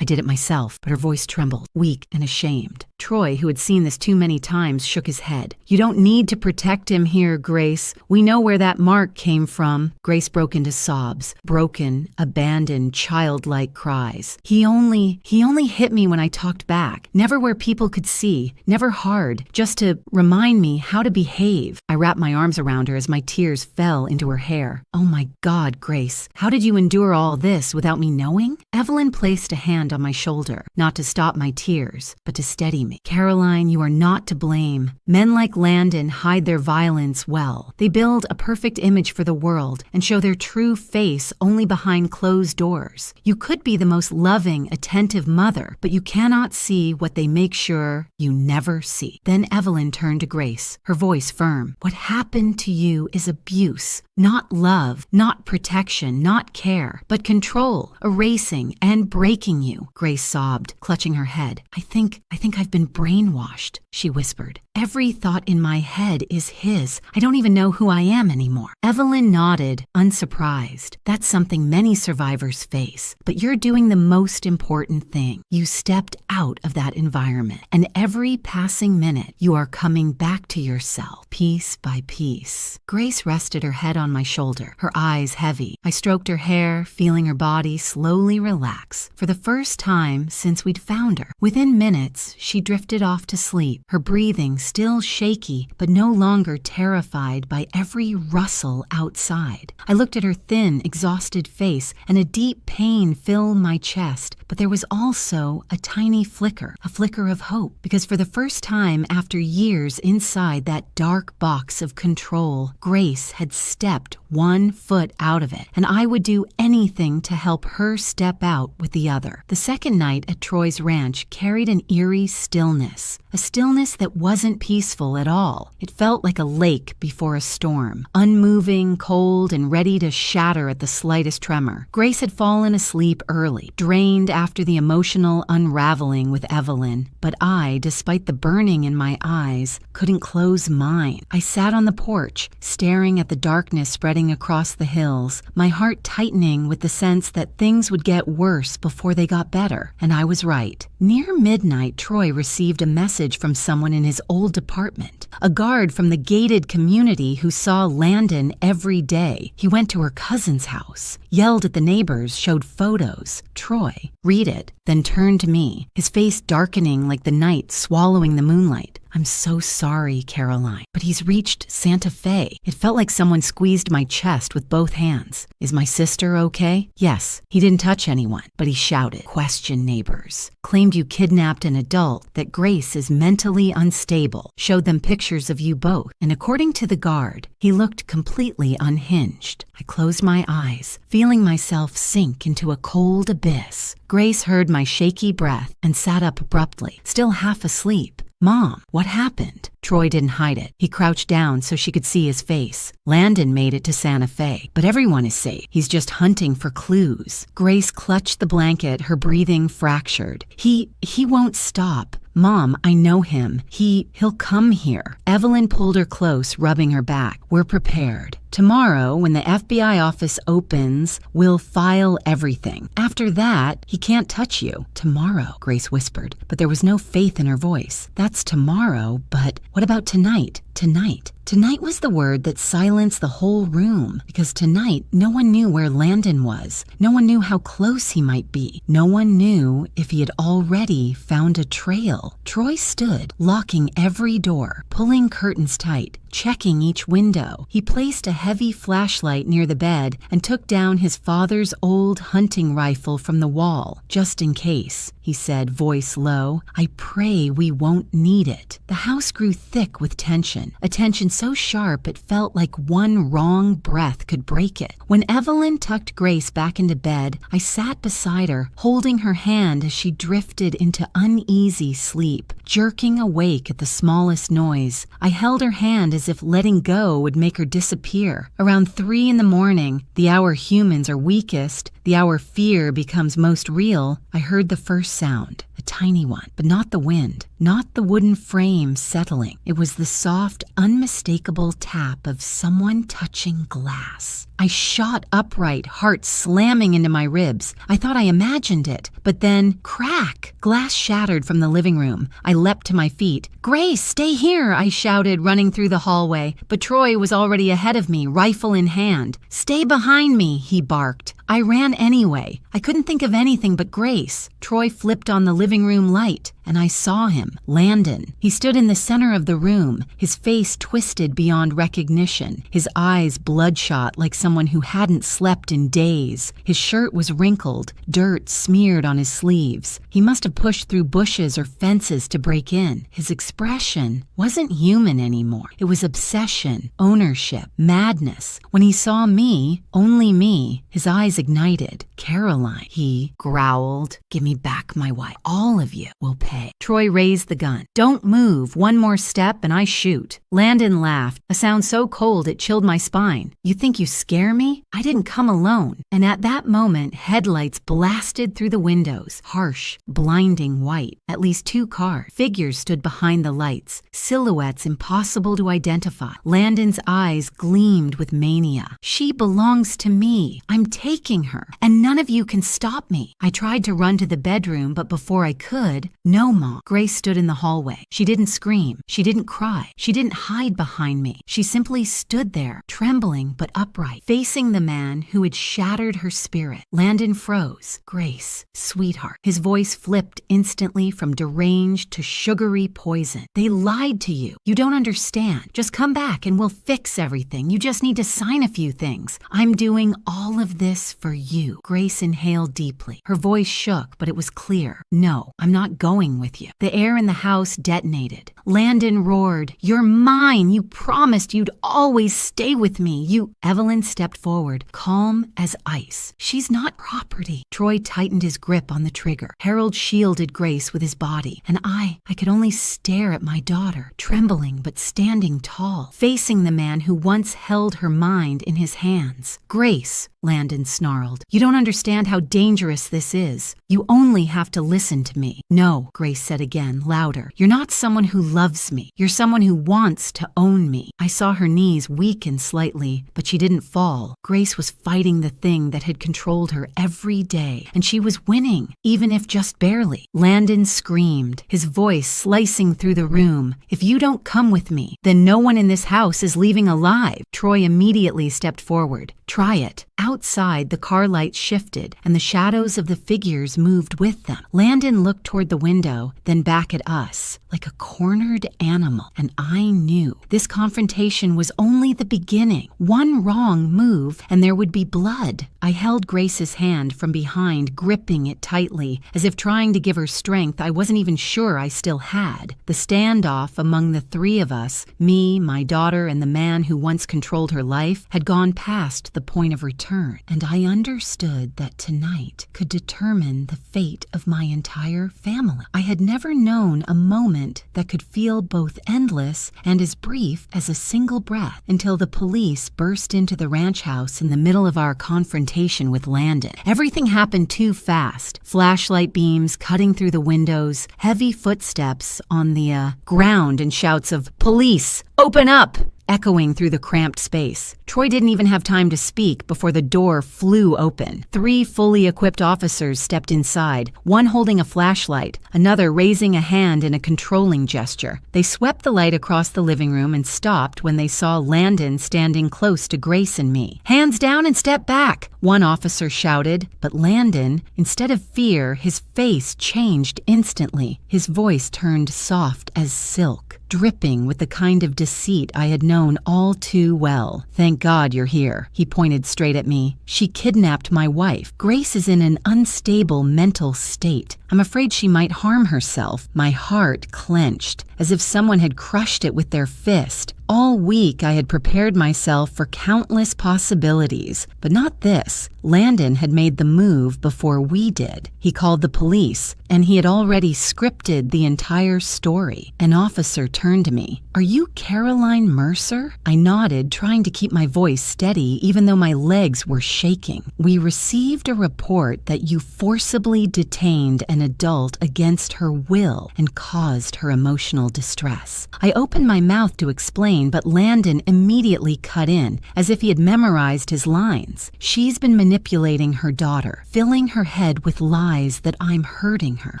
I did it myself," but her voice trembled, weak and ashamed. Troy, who had seen this too many times, shook his head. "You don't need to protect him here, Grace. We know where that mark came from." Grace broke into sobs, broken, abandoned, childlike cries. He only hit me when I talked back. Never where people could see, never hard, just to remind me how to behave." I wrapped my arms around her as my tears fell into her hair. "Oh my God, Grace, how did you endure all this without me knowing?" Evelyn placed a hand on my shoulder, not to stop my tears, but to steady me. "Caroline, you are not to blame. Men like Landon hide their violence well. They build a perfect image for the world and show their true face only behind closed doors. You could be the most loving, attentive mother, but you cannot see what they make sure you never see." Then Evelyn turned to Grace, her voice firm. "What happened to you is abuse. Not love, not protection, not care, but control, erasing, and breaking you." Grace sobbed, clutching her head. I think I've been brainwashed," she whispered. "Every thought in my head is his. I don't even know who I am anymore." Evelyn nodded, unsurprised. "That's something many survivors face, but you're doing the most important thing. You stepped out of that environment, and every passing minute, you are coming back to yourself, piece by piece." Grace rested her head on my shoulder, her eyes heavy. I stroked her hair, feeling her body slowly relax, for the first time since we'd found her. Within minutes, she drifted off to sleep, her breathing still shaky, but no longer terrified by every rustle outside. I looked at her thin, exhausted face, and a deep pain filled my chest, but there was also a tiny flicker, a flicker of hope, because for the first time after years inside that dark box of control, Grace had stepped one foot out of it, and I would do anything to help her step out with the other. The second night at Troy's ranch carried an eerie stillness, a stillness that wasn't peaceful at all. It felt like a lake before a storm, unmoving, cold, and ready to shatter at the slightest tremor. Grace had fallen asleep early, drained after the emotional unraveling with Evelyn, but I, despite the burning in my eyes, couldn't close mine. I sat on the porch, staring at the darkness spreading across the hills, my heart tightening with the sense that things would get worse before they got better, and I was right. Near midnight, Troy received a message from someone in his old department, a guard from the gated community who saw Landon every day. He went to her cousin's house, yelled at the neighbors, showed photos. Troy, read it, then turned to me, his face darkening like the night swallowing the moonlight. "I'm so sorry, Caroline, but he's reached Santa Fe." It felt like someone squeezed my chest with both hands. "Is my sister okay?" "Yes, he didn't touch anyone," but he shouted, "Question neighbors. Claimed you kidnapped an adult, that Grace is mentally unstable. Showed them pictures of you both. And according to the guard, he looked completely unhinged." I closed my eyes, feeling myself sink into a cold abyss. Grace heard my shaky breath and sat up abruptly, still half asleep. "Mom, what happened?" Troy didn't hide it. He crouched down so she could see his face. "Landon made it to Santa Fe, but everyone is safe. He's just hunting for clues." Grace clutched the blanket, her breathing fractured. He won't stop. "Mom, I know him. He'll come here." Evelyn pulled her close, rubbing her back. "We're prepared. Tomorrow, when the FBI office opens, we'll file everything. After that, he can't touch you." "Tomorrow," Grace whispered, but there was no faith in her voice. "That's tomorrow, but what about tonight?" "Tonight." Tonight was the word that silenced the whole room, because tonight no one knew where Landon was. No one knew how close he might be. No one knew if he had already found a trail. Troy stood, locking every door, pulling curtains tight, checking each window. He placed a heavy flashlight near the bed and took down his father's old hunting rifle from the wall, just in case. He said, voice low, "I pray we won't need it." The house grew thick with tension, a tension so sharp it felt like one wrong breath could break it. When Evelyn tucked Grace back into bed, I sat beside her, holding her hand as she drifted into uneasy sleep, jerking awake at the smallest noise. I held her hand as if letting go would make her disappear. Around 3 a.m, the hour humans are weakest, the hour fear becomes most real, I heard the first sound, a tiny one, but not the wind, not the wooden frame settling. It was the soft, unmistakable tap of someone touching glass. I shot upright, heart slamming into my ribs. I thought I imagined it, but then, crack! Glass shattered from the living room. I leapt to my feet. "Grace, stay here!" I shouted, running through the hallway, but Troy was already ahead of me, rifle in hand. "Stay behind me," he barked. I ran anyway. I couldn't think of anything but Grace. Troy flipped on the living room light, and I saw him, Landon. He stood in the center of the room, his face twisted beyond recognition, his eyes bloodshot like someone who hadn't slept in days. His shirt was wrinkled, dirt smeared on his sleeves. He must have pushed through bushes or fences to break in. His expression wasn't human anymore. It was obsession, ownership, madness. When he saw me, only me, his eyes ignited. "Caroline," he growled, "give me back my wife. All of you will pay." Troy raised the gun. "Don't move. One more step and I shoot." Landon laughed, a sound so cold it chilled my spine. "You think you scare me? I didn't come alone." And at that moment, headlights blasted through the windows, harsh, blinding white. At least 2 cars. Figures stood behind the lights, silhouettes impossible to identify. Landon's eyes gleamed with mania. "She belongs to me. I'm taking her, and none of you can stop me." I tried to run to the bedroom, but before I could, "No, Mom." Grace stood in the hallway. She didn't scream. She didn't cry. She didn't hide behind me. She simply stood there, trembling but upright, facing the man who had shattered her spirit. Landon froze. "Grace, sweetheart." His voice flipped instantly from deranged to sugary poison. "They lied to you. You don't understand. Just come back and we'll fix everything. You just need to sign a few things. I'm doing all of this for you." Grace inhaled deeply. Her voice shook, but it was clear. "No, I'm not going with you." The air in the house detonated. Landon roared, "You're mine. You promised you'd always stay with me. You..." Evelyn stepped forward, calm as ice. "She's not property." Troy tightened his grip on the trigger. Harold shielded Grace with his body, and I could only stare at my daughter, trembling but standing tall, facing the man who once held her mind in his hands. "Grace," Landon snarled, "you don't understand how dangerous this is. You only have to listen to me." "No," Grace said again, louder. "You're not someone who loves me. You're someone who wants to own me." I saw her knees weaken slightly, but she didn't fall. Grace was fighting the thing that had controlled her every day, and she was winning, even if just barely. Landon screamed, his voice slicing through the room. "If you don't come with me, then no one in this house is leaving alive." Troy immediately stepped forward. "Try it." Outside, the car lights shifted, and the shadows of the figures moved with them. Landon looked toward the window, then back at us, like a cornered animal, and I knew this confrontation was only the beginning. One wrong move, and there would be blood. I held Grace's hand from behind, gripping it tightly, as if trying to give her strength I wasn't even sure I still had. The standoff among the 3 of us, me, my daughter, and the man who once controlled her life, had gone past the point of return, and I understood that tonight could determine the fate of my entire family. I had never known a moment that could feel both endless and as brief as a single breath until the police burst into the ranch house in the middle of our confrontation with Landon. Everything happened too fast. Flashlight beams cutting through the windows, heavy footsteps on the ground, and shouts of, "Police! Open up!" echoing through the cramped space. Troy didn't even have time to speak before the door flew open. 3 fully equipped officers stepped inside, one holding a flashlight, another raising a hand in a controlling gesture. They swept the light across the living room and stopped when they saw Landon standing close to Grace and me. "Hands down and step back," one officer shouted, but Landon, instead of fear, his face changed instantly. His voice turned soft as silk, dripping with the kind of deceit I had known all too well. "Thank God you're here." He pointed straight at me. "She kidnapped my wife. Grace is in an unstable mental state. I'm afraid she might harm herself." My heart clenched, as if someone had crushed it with their fist. All week I had prepared myself for countless possibilities, but not this. Landon had made the move before we did. He called the police, and he had already scripted the entire story. An officer turned to me. "Are you Caroline Mercer?" I nodded, trying to keep my voice steady even though my legs were shaking. "We received a report that you forcibly detained an adult against her will and caused her emotional distress." I opened my mouth to explain, but Landon immediately cut in, as if he had memorized his lines. "She's been manipulating her daughter, filling her head with lies that I'm hurting her.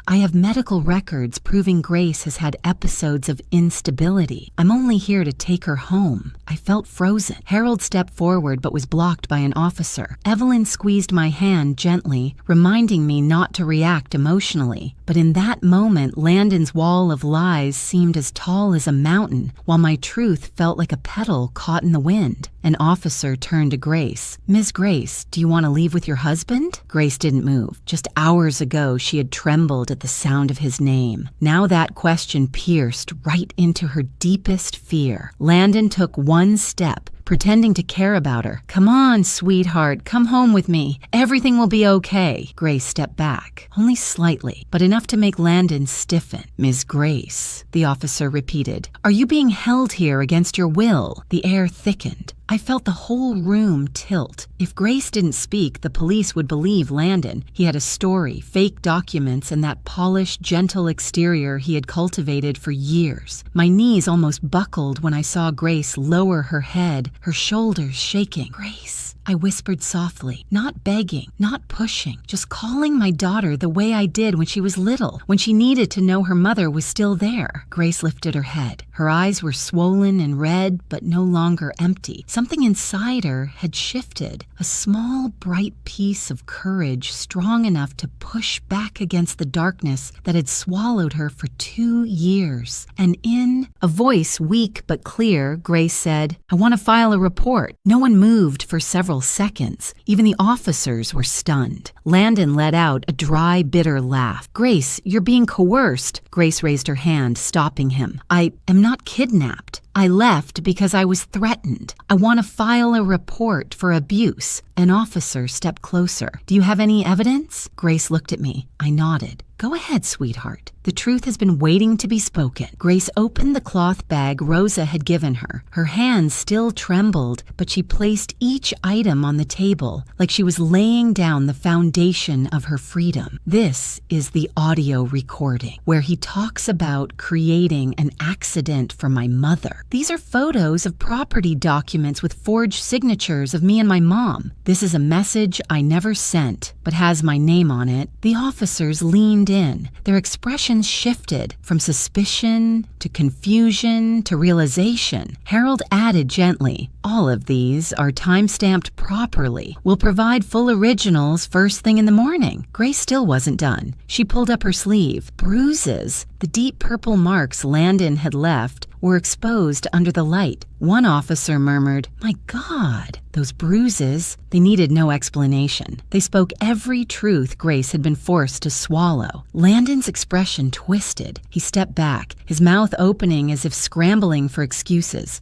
I have medical records proving Grace has had episodes of instability. I'm only here to take her home." I felt frozen. Harold stepped forward but was blocked by an officer. Evelyn squeezed my hand gently, reminding me not to react emotionally. But in that moment, Landon's wall of lies seemed as tall as a mountain, while my truth felt like a petal caught in the wind. An officer turned to Grace. "Ms. Grace, do you want to leave with your husband?" Grace didn't move. Just hours ago, she had trembled at the sound of his name. Now that question pierced right into her deepest fear. Landon took one step, pretending to care about her. "Come on, sweetheart, come home with me. Everything will be okay." Grace stepped back, only slightly, but enough to make Landon stiffen. "Ms. Grace," the officer repeated, "are you being held here against your will?" The air thickened. I felt the whole room tilt. If Grace didn't speak, the police would believe Landon. He had a story, fake documents, and that polished, gentle exterior he had cultivated for years. My knees almost buckled when I saw Grace lower her head, her shoulders shaking. "Grace," I whispered softly, not begging, not pushing, just calling my daughter the way I did when she was little, when she needed to know her mother was still there. Grace lifted her head. Her eyes were swollen and red, but no longer empty. Something inside her had shifted, a small, bright piece of courage strong enough to push back against the darkness that had swallowed her for 2 years. And in a voice weak but clear, Grace said, "I want to file a report." No one moved for several seconds. Even the officers were stunned. Landon let out a dry, bitter laugh. "Grace, you're being coerced." Grace raised her hand, stopping him. "I am not kidnapped. I left because I was threatened. I want to file a report for abuse." An officer stepped closer. "Do you have any evidence?" Grace looked at me. I nodded. "Go ahead, sweetheart. The truth has been waiting to be spoken." Grace opened the cloth bag Rosa had given her. Her hands still trembled, but she placed each item on the table like she was laying down the foundation of her freedom. "This is the audio recording where he talks about creating an accident for my mother. These are photos of property documents with forged signatures of me and my mom. This is a message I never sent, but has my name on it." The officers leaned in. Their expressions shifted from suspicion to confusion to realization. Harold added gently, "All of these are time-stamped properly. We'll provide full originals first thing in the morning." Grace still wasn't done. She pulled up her sleeve. Bruises, the deep purple marks Landon had left, were exposed under the light. One officer murmured, "My God, those bruises." They needed no explanation. They spoke every truth Grace had been forced to swallow. Landon's expression twisted. He stepped back, his mouth opening as if scrambling for excuses.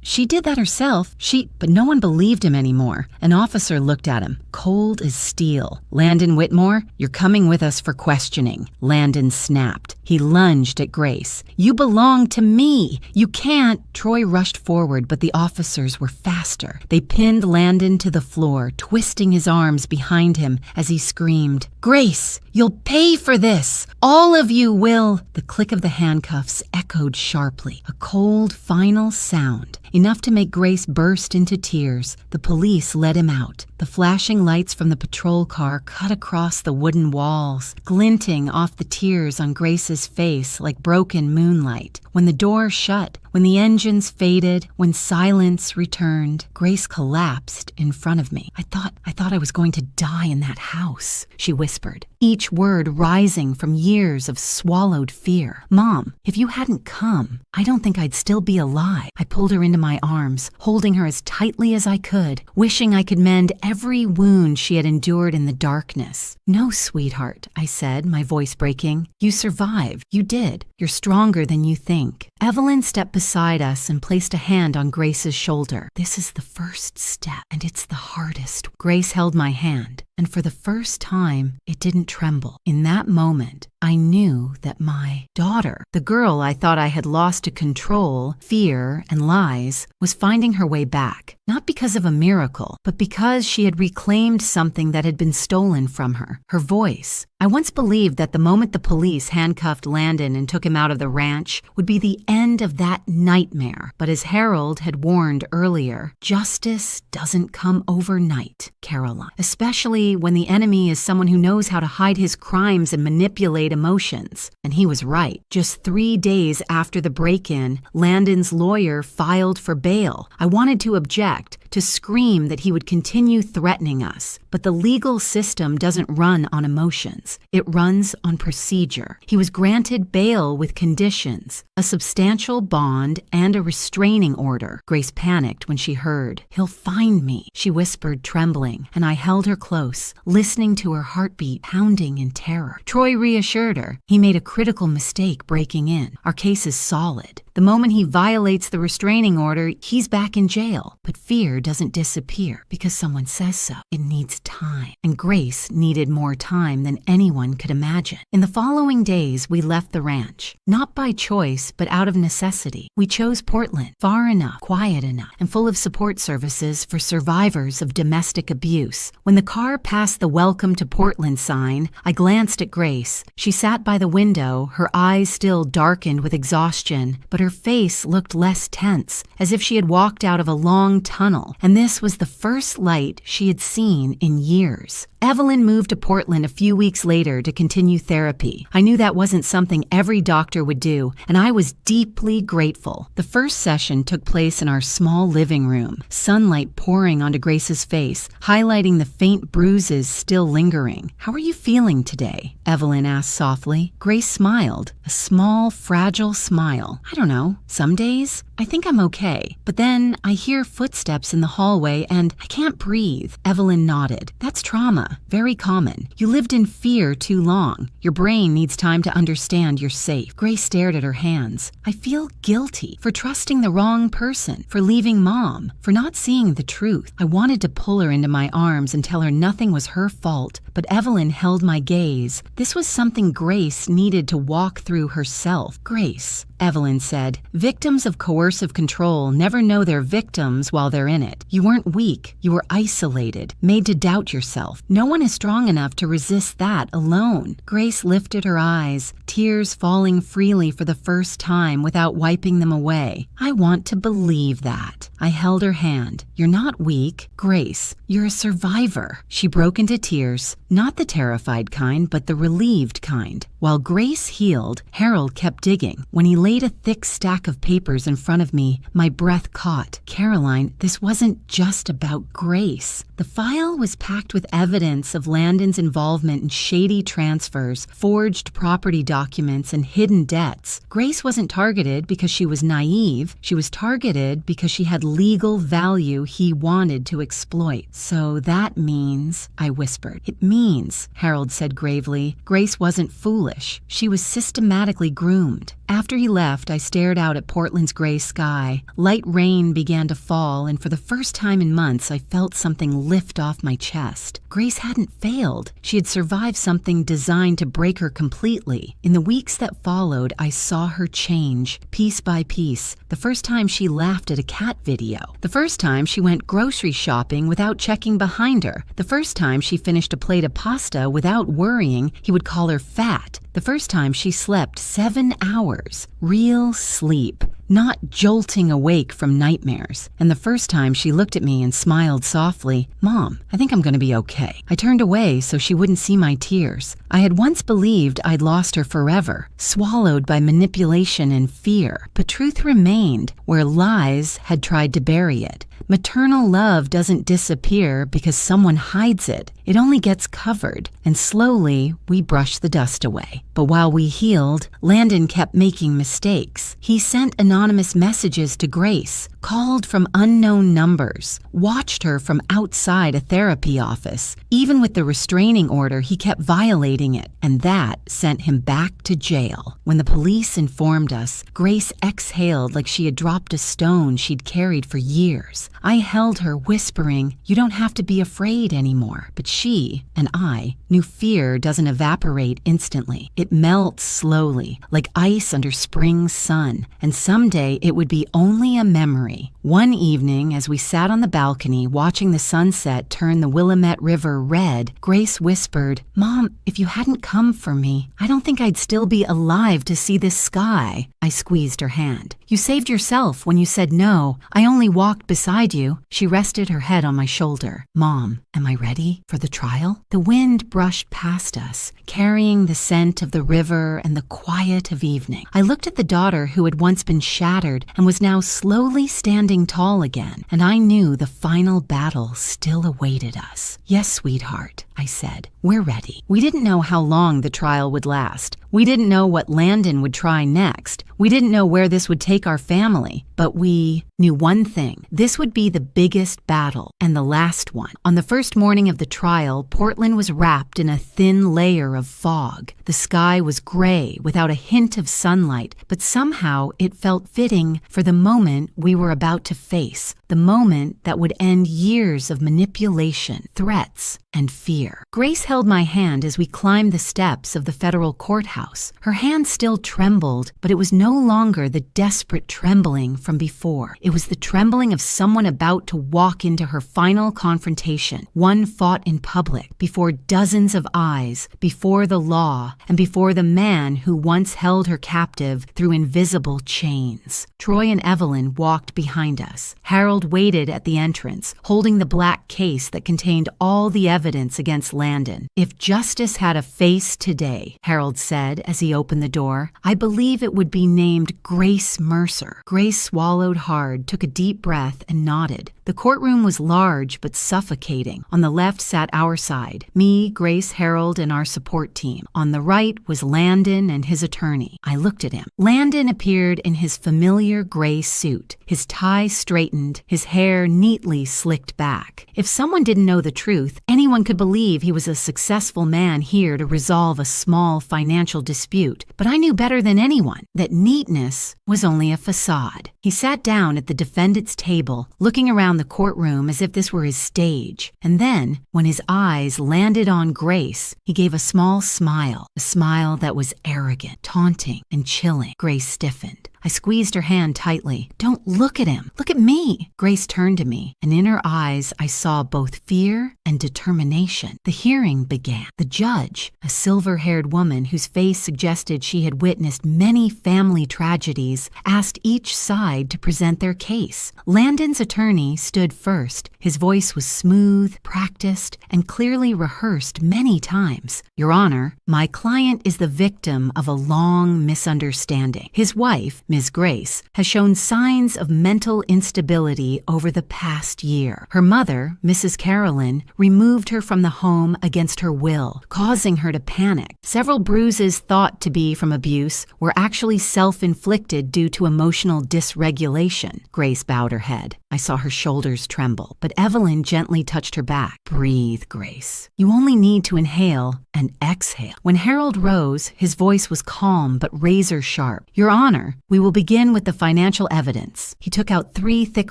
She did that herself. But no one believed him anymore. An officer looked at him, cold as steel. "Landon Whitmore, you're coming with us for questioning." Landon snapped. He lunged at Grace. "You belong to me. You can't." Troy rushed forward, but the officers were faster. They pinned Landon to the floor, twisting his arms behind him as he screamed, "Grace, you'll pay for this. All of you will." The click of the handcuffs echoed sharply, a cold, final sound, enough to make Grace burst into tears. The police let him out. The flashing lights from the patrol car cut across the wooden walls, glinting off the tears on Grace's face like broken moonlight. When the door shut, when the engines faded, when silence returned, Grace collapsed in front of me. I thought I was going to die in that house," she whispered, each word rising from years of swallowed fear. "Mom, if you hadn't come, I don't think I'd still be alive." I pulled her into my arms, holding her as tightly as I could, wishing I could mend every wound she had endured in the darkness. "No, sweetheart," I said, my voice breaking. "You survived. You did. You're stronger than you think." Evelyn stepped beside us and placed a hand on Grace's shoulder. "This is the first step, and it's the hardest." Grace held my hand, and for the first time, it didn't tremble. In that moment, I knew that my daughter, the girl I thought I had lost to control, fear, and lies, was finding her way back. Not because of a miracle, but because she had reclaimed something that had been stolen from her, her voice. I once believed that the moment the police handcuffed Landon and took him out of the ranch would be the end of that nightmare. But as Harold had warned earlier, justice doesn't come overnight, Caroline. Especially when the enemy is someone who knows how to hide his crimes and manipulate emotions. And he was right. Just 3 days after the break-in, Landon's lawyer filed for bail. I wanted to object, to scream that he would continue threatening us. But the legal system doesn't run on emotions. It runs on procedure. He was granted bail with conditions, a substantial bond, and a restraining order. Grace panicked when she heard. "He'll find me," she whispered, trembling, and I held her close, listening to her heartbeat pounding in terror. Troy reassured her. "He made a critical mistake breaking in. Our case is solid. The moment he violates the restraining order, he's back in jail. But fear doesn't disappear because someone says so. It needs time." And Grace needed more time than anyone could imagine. In the following days, we left the ranch. Not by choice, but out of necessity. We chose Portland, far enough, quiet enough, and full of support services for survivors of domestic abuse. When the car passed the Welcome to Portland sign, I glanced at Grace. She sat by the window, her eyes still darkened with exhaustion, but her face looked less tense, as if she had walked out of a long tunnel, and this was the first light she had seen in years. Evelyn moved to Portland a few weeks later to continue therapy. I knew that wasn't something every doctor would do, and I was deeply grateful. The first session took place in our small living room, sunlight pouring onto Grace's face, highlighting the faint bruises still lingering. "How are you feeling today?" Evelyn asked softly. Grace smiled, a small, fragile smile. "I don't know. Some days, I think I'm okay. But then I hear footsteps in the hallway and I can't breathe." Evelyn nodded. "That's trauma. Very common. You lived in fear too long. Your brain needs time to understand you're safe." Grace stared at her hands. "I feel guilty for trusting the wrong person, for leaving Mom, for not seeing the truth." I wanted to pull her into my arms and tell her nothing was her fault, but Evelyn held my gaze. This was something Grace needed to walk through herself. "Grace," Evelyn said, "victims of coercive control never know they're victims while they're in it. You weren't weak. You were isolated, made to doubt yourself. No one is strong enough to resist that alone." Grace lifted her eyes, tears falling freely for the first time without wiping them away. "I want to believe that." I held her hand. "You're not weak, Grace. You're a survivor." She broke into tears, not the terrified kind, but the relieved kind. While Grace healed, Harold kept digging. When he laid a thick stack of papers in front of me, my breath caught. "Caroline, this wasn't just about Grace." The file was packed with evidence of Landon's involvement in shady transfers, forged property documents, and hidden debts. Grace wasn't targeted because she was naive. She was targeted because she had legal value he wanted to exploit. "So that means," I whispered. "It means," Harold said gravely, "Grace wasn't foolish. She was systematically groomed." After he left, I stared out at Portland's gray sky. Light rain began to fall, and for the first time in months, I felt something lift off my chest. Grace hadn't failed. She had survived something designed to break her completely. In the weeks that followed, I saw her change, piece by piece. The first time she laughed at a cat video. The first time she went grocery shopping without checking behind her. The first time she finished a plate of pasta without worrying he would call her fat. The first time she slept 7 hours. Real sleep. Not jolting awake from nightmares. And the first time she looked at me and smiled softly. "Mom, I think I'm going to be okay." I turned away so she wouldn't see my tears. I had once believed I'd lost her forever, swallowed by manipulation and fear. But truth remained where lies had tried to bury it. Maternal love doesn't disappear because someone hides it. It only gets covered, and slowly we brush the dust away. But while we healed, Landon kept making mistakes. He sent anonymous messages to Grace, called from unknown numbers, watched her from outside a therapy office. Even with the restraining order, he kept violating it, and that sent him back to jail. When the police informed us, Grace exhaled like she had dropped a stone she'd carried for years. I held her, whispering, "You don't have to be afraid anymore." But she, and I, knew fear doesn't evaporate instantly. It melts slowly, like ice under spring's sun, and someday it would be only a memory. One evening, as we sat on the balcony watching the sunset turn the Willamette River red, Grace whispered, "Mom, if you hadn't come for me, I don't think I'd still be alive to see this sky." I squeezed her hand. "You saved yourself when you said no. I only walked beside you." She rested her head on my shoulder. "Mom, am I ready for the trial?" The wind brushed past us, carrying the scent of the river and the quiet of evening. I looked at the daughter who had once been shattered and was now slowly standing tall again, and I knew the final battle still awaited us. "Yes, sweetheart," I said. "We're ready." We didn't know how long the trial would last. We didn't know what Landon would try next. We didn't know where this would take our family. But we knew one thing. This would be the biggest battle and the last one. On the first morning of the trial, Portland was wrapped in a thin layer of fog. The sky was gray without a hint of sunlight, but somehow it felt fitting for the moment we were about to face, the moment that would end years of manipulation, threats, and fear. Grace held my hand as we climbed the steps of the federal courthouse. Her hand still trembled, but it was no longer the desperate trembling from before. It was the trembling of someone about to walk into her final confrontation, one fought in public, before dozens of eyes, before the law, and before the man who once held her captive through invisible chains. Troy and Evelyn walked behind us. Harold waited at the entrance, holding the black case that contained all the evidence against Landon. "If justice had a face today," Harold said as he opened the door, "I believe it would be named Grace Mercer." Grace swallowed hard, took a deep breath, and nodded. The courtroom was large but suffocating. On the left sat our side, me, Grace, Harold, and our support team. On the right was Landon and his attorney. I looked at him. Landon appeared in his familiar gray suit, his tie straightened, his hair neatly slicked back. If someone didn't know the truth, anyone could believe he was a successful man here to resolve a small financial dispute. But I knew better than anyone that neatness was only a facade. He sat down at the defendant's table, looking around the courtroom as if this were his stage. And then, when his eyes landed on Grace, he gave a small smile, a smile that was arrogant, taunting, and chilling. Grace stiffened. I squeezed her hand tightly. "Don't look at him. Look at me." Grace turned to me, and in her eyes I saw both fear and determination. The hearing began. The judge, a silver-haired woman whose face suggested she had witnessed many family tragedies, asked each side to present their case. Landon's attorney stood first. His voice was smooth, practiced, and clearly rehearsed many times. "Your Honor, my client is the victim of a long misunderstanding. His wife, Ms. Grace, has shown signs of mental instability over the past year. Her mother, Mrs. Carolyn, removed her from the home against her will, causing her to panic. Several bruises thought to be from abuse were actually self-inflicted due to emotional dysregulation." Grace bowed her head. I saw her shoulders tremble, but Evelyn gently touched her back. "Breathe, Grace. You only need to inhale and exhale." When Harold rose, his voice was calm but razor sharp. "Your Honor, we will begin with the financial evidence." He took out 3 thick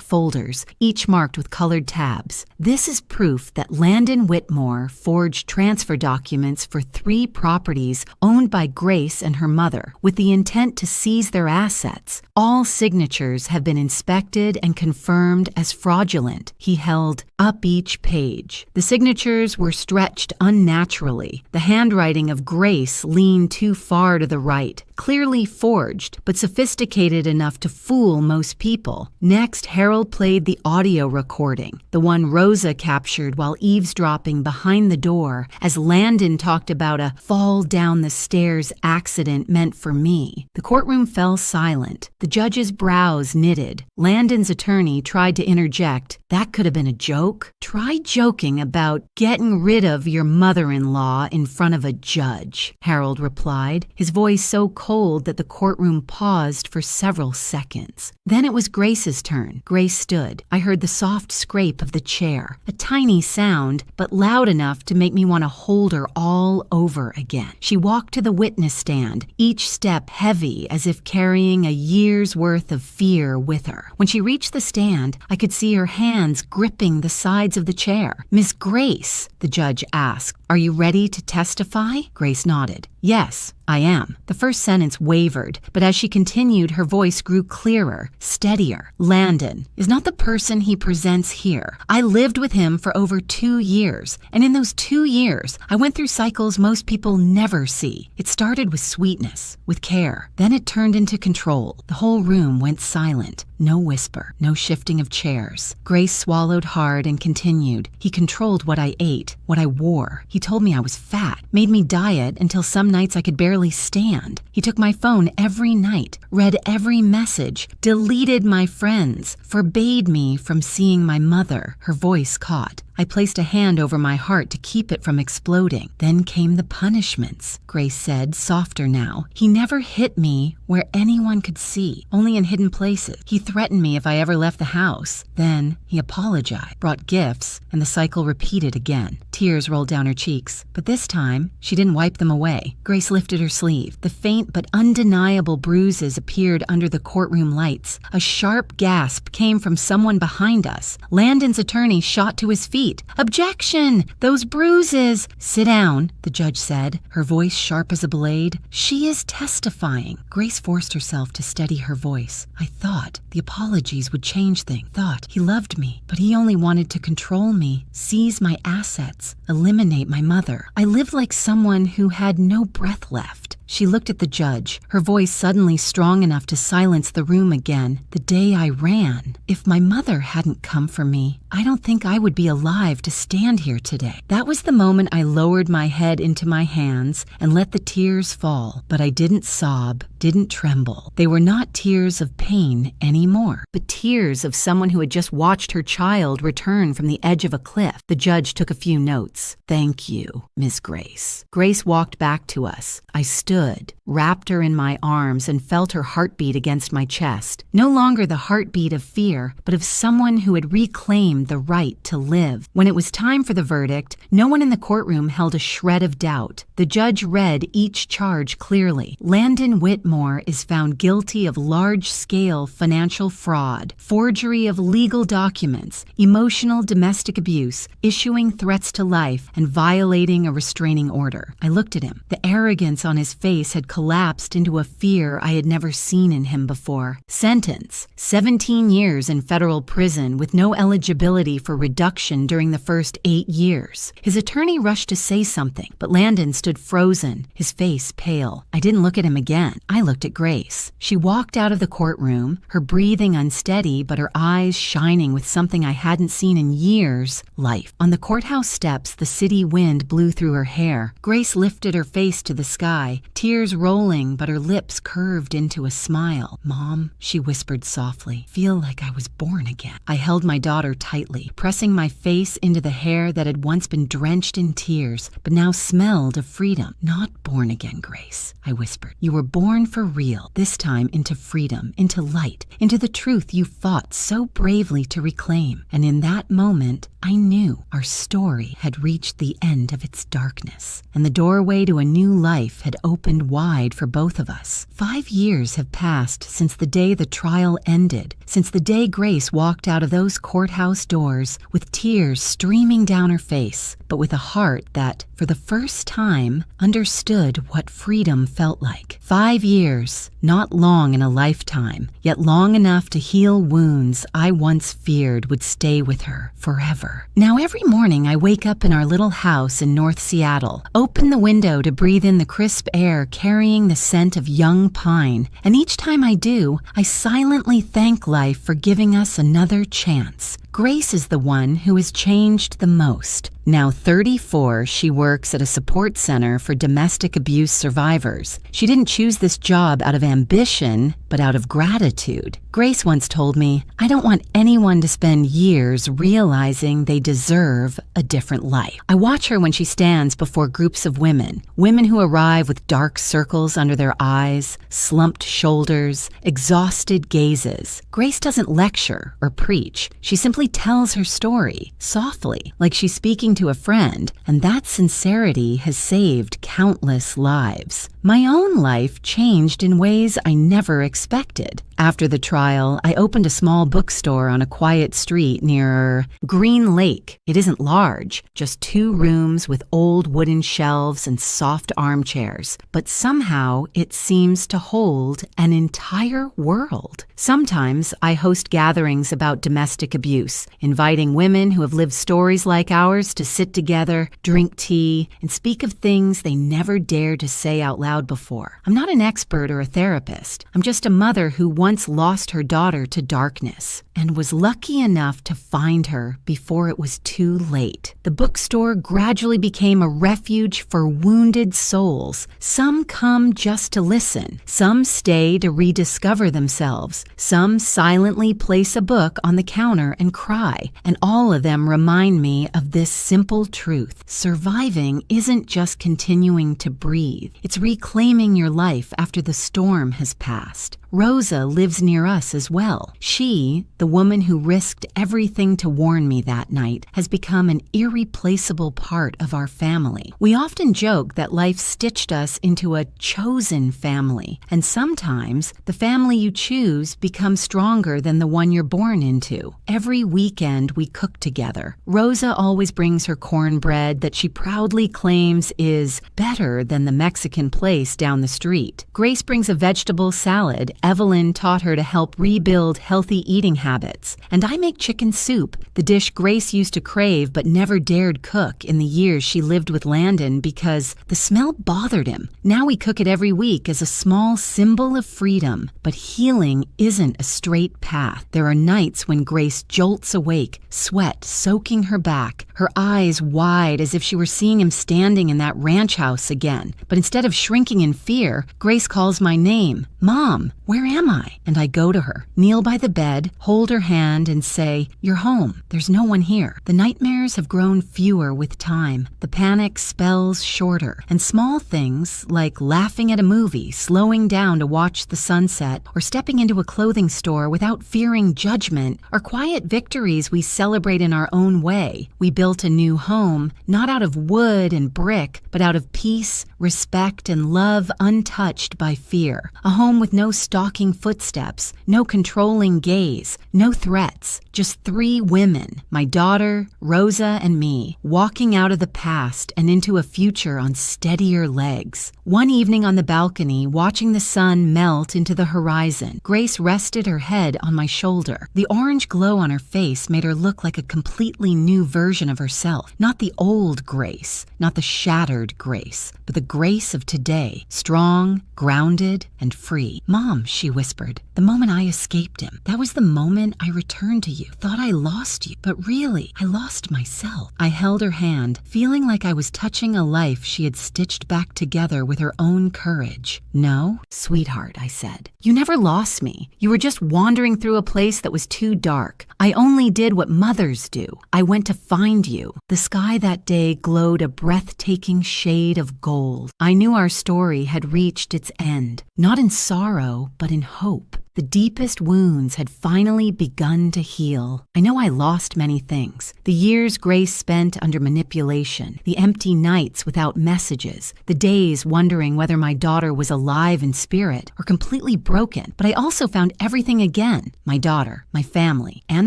folders, each marked with colored tabs. "This is proof that Landon Whitmore forged transfer documents for 3 properties owned by Grace and her mother, with the intent to seize their assets. All signatures have been inspected and confirmed as fraudulent." He held up each page. The signatures were stretched unnaturally. The handwriting of Grace leaned too far to the right, clearly forged, but sophisticated enough to fool most people. Next, Harold played the audio recording, the one Rosa captured while eavesdropping behind the door as Landon talked about a fall down the stairs accident meant for me. The courtroom fell silent. The judge's brows knitted. Landon's attorney tried to interject. "That could have been a joke. Try joking about getting rid of your mother-in-law in front of a judge," Harold replied, his voice so cold cold that the courtroom paused for several seconds. Then it was Grace's turn. Grace stood. I heard the soft scrape of the chair, a tiny sound, but loud enough to make me want to hold her all over again. She walked to the witness stand, each step heavy as if carrying a year's worth of fear with her. When she reached the stand, I could see her hands gripping the sides of the chair. "Miss Grace," the judge asked, "are you ready to testify?" Grace nodded. "Yes, I am." The first sentence wavered, but as she continued, her voice grew clearer, steadier. "Landon is not the person he presents here. I lived with him for over 2 years, and in those 2 years, I went through cycles most people never see. It started with sweetness, with care. Then it turned into control. The whole room went silent. No whisper, no shifting of chairs. Grace swallowed hard and continued. He controlled what I ate, what I wore. He told me I was fat, made me diet until some nights I could barely stand. He took my phone every night, read every message, deleted my friends, forbade me from seeing my mother." Her voice caught. I placed a hand over my heart to keep it from exploding. "Then came the punishments," Grace said, softer now. "He never hit me where anyone could see, only in hidden places. He threatened me if I ever left the house. Then he apologized, brought gifts, and the cycle repeated again." Tears rolled down her cheeks, but this time she didn't wipe them away. Grace lifted her sleeve. The faint but undeniable bruises appeared under the courtroom lights. A sharp gasp came from someone behind us. Landon's attorney shot to his feet. "Objection! Those bruises!" "Sit down," the judge said, her voice sharp as a blade. "She is testifying." Grace forced herself to steady her voice. "I thought the apologies would change things. Thought he loved me, but he only wanted to control me, seize my assets, eliminate my mother. I lived like someone who had no breath left." She looked at the judge, her voice suddenly strong enough to silence the room again. "The day I ran, if my mother hadn't come for me, I don't think I would be alive to stand here today." That was the moment I lowered my head into my hands and let the tears fall, but I didn't sob, didn't tremble. They were not tears of pain anymore, but tears of someone who had just watched her child return from the edge of a cliff. The judge took a few notes. "Thank you, Miss Grace." Grace walked back to us. I stood, wrapped her in my arms, and felt her heartbeat against my chest. No longer the heartbeat of fear, but of someone who had reclaimed the right to live. When it was time for the verdict, no one in the courtroom held a shred of doubt. The judge read each charge clearly. Landon Whitmore is found guilty of large-scale financial fraud, forgery of legal documents, emotional domestic abuse, issuing threats to life, and violating a restraining order. I looked at him. The arrogance on his face had collapsed into a fear I had never seen in him before. Sentence: 17 years in federal prison with no eligibility for reduction during the first 8 years. His attorney rushed to say something, but Landon stood frozen, his face pale. I didn't look at him again. I looked at Grace. She walked out of the courtroom, her breathing unsteady but her eyes shining with something I hadn't seen in years: life. On the courthouse steps, the city wind blew through her hair. Grace lifted her face to the sky, tears rolling but her lips curved into a smile. "Mom," she whispered softly, "feel like I was born again." I held my daughter tightly, pressing my face into the hair that had once been drenched in tears, but now smelled of freedom. "Not born again, Grace," I whispered. "You were born for real, this time into freedom, into light, into the truth you fought so bravely to reclaim." And in that moment, I knew our story had reached the end of its darkness, and the doorway to a new life had opened wide for both of us. 5 years have passed since the day the trial ended, since the day Grace walked out of those courthouse doors with tears streaming down her face, but with a heart that, for the first time, understood what freedom felt like. 5 years, not long in a lifetime, yet long enough to heal wounds I once feared would stay with her forever. Now every morning I wake up in our little house in North Seattle, open the window to breathe in the crisp air carrying the scent of young pine, and each time I do, I silently thank life for giving us another chance Grace is the one who has changed the most. Now 34, she works at a support center for domestic abuse survivors. She didn't choose this job out of ambition, but out of gratitude. Grace once told me, "I don't want anyone to spend years realizing they deserve a different life." I watch her when she stands before groups of women who arrive with dark circles under their eyes, slumped shoulders, exhausted gazes. Grace doesn't lecture or preach. She simply tells her story, softly, like she's speaking to a friend, and that sincerity has saved countless lives. My own life changed in ways I never expected. After the trial, I opened a small bookstore on a quiet street near Green Lake. It isn't large, just 2 rooms with old wooden shelves and soft armchairs, but somehow it seems to hold an entire world. Sometimes I host gatherings about domestic abuse, inviting women who have lived stories like ours to sit together, drink tea, and speak of things they never dared to say out loud before. I'm not an expert or a therapist. I'm just a mother who once lost her daughter to darkness and was lucky enough to find her before it was too late. The bookstore gradually became a refuge for wounded souls. Some come just to listen. Some stay to rediscover themselves. Some silently place a book on the counter and cry. And all of them remind me of this simple truth. Surviving isn't just continuing to breathe. It's reclaiming your life after the storm has passed. Rosa lives near us as well. She, the woman who risked everything to warn me that night, has become an irreplaceable part of our family. We often joke that life stitched us into a chosen family, and sometimes the family you choose becomes stronger than the one you're born into. Every weekend we cook together. Rosa always brings her cornbread that she proudly claims is better than the Mexican place down the street. Grace brings a vegetable salad Evelyn taught her to help rebuild healthy eating habits. And I make chicken soup, the dish Grace used to crave but never dared cook in the years she lived with Landon because the smell bothered him. Now we cook it every week as a small symbol of freedom. But healing isn't a straight path. There are nights when Grace jolts awake, sweat soaking her back, her eyes wide as if she were seeing him standing in that ranch house again. But instead of shrinking in fear, Grace calls my name. "Mom, where am I?" And I go to her, kneel by the bed, hold her hand and say, "You're home. There's no one here." The nightmares have grown fewer with time. The panic spells shorter. And small things like laughing at a movie, slowing down to watch the sunset, or stepping into a clothing store without fearing judgment are quiet victories we celebrate in our own way. We built a new home, not out of wood and brick, but out of peace, respect, and love untouched by fear. A home with no stalking footsteps, no controlling gaze, no threats. Just 3 women, my daughter, Rosa, and me, walking out of the past and into a future on steadier legs. One evening on the balcony, watching the sun melt into the horizon, Grace rested her head on my shoulder. The orange glow on her face made her look like a completely new version of herself. Not the old Grace, not the shattered Grace, but the Grace of today, strong, grounded, and free. "Mom," she whispered, "the moment I escaped him, that was the moment I returned to you. Thought I lost you, but really, I lost myself." I held her hand, feeling like I was touching a life she had stitched back together with her own courage. "No, sweetheart," I said. "You never lost me. You were just wandering through a place that was too dark. I only did what mothers do. I went to find you." The sky that day glowed a breathtaking shade of gold. I knew our story had reached its end, not in sorrow, but in hope. The deepest wounds had finally begun to heal. I know I lost many things. The years Grace spent under manipulation, the empty nights without messages, the days wondering whether my daughter was alive in spirit or completely broken. But I also found everything again: my daughter, my family, and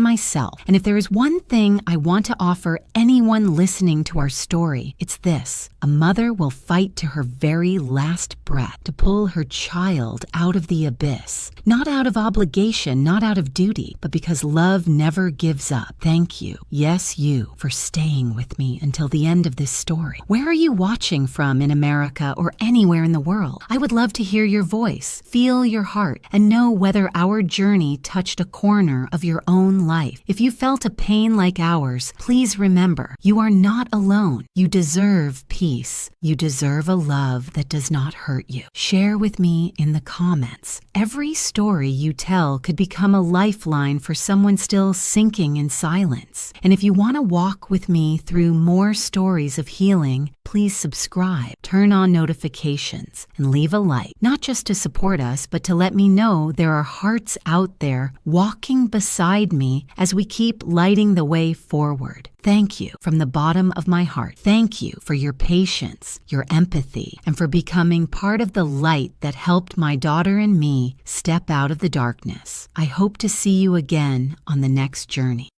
myself. And if there is one thing I want to offer anyone listening to our story, it's this: a mother will fight to her very last breath to pull her child out of the abyss. Not out of obligation, not out of duty, but because love never gives up. Thank you, yes, you, for staying with me until the end of this story. Where are you watching from in America or anywhere in the world? I would love to hear your voice, feel your heart, and know whether our journey touched a corner of your own life. If you felt a pain like ours, please remember, you are not alone. You deserve peace. You deserve a love that does not hurt you. Share with me in the comments. Every story you tell could become a lifeline for someone still sinking in silence. And if you want to walk with me through more stories of healing, please subscribe, turn on notifications, and leave a like, not just to support us, but to let me know there are hearts out there walking beside me as we keep lighting the way forward. Thank you from the bottom of my heart. Thank you for your patience, your empathy, and for becoming part of the light that helped my daughter and me step out of the darkness. I hope to see you again on the next journey.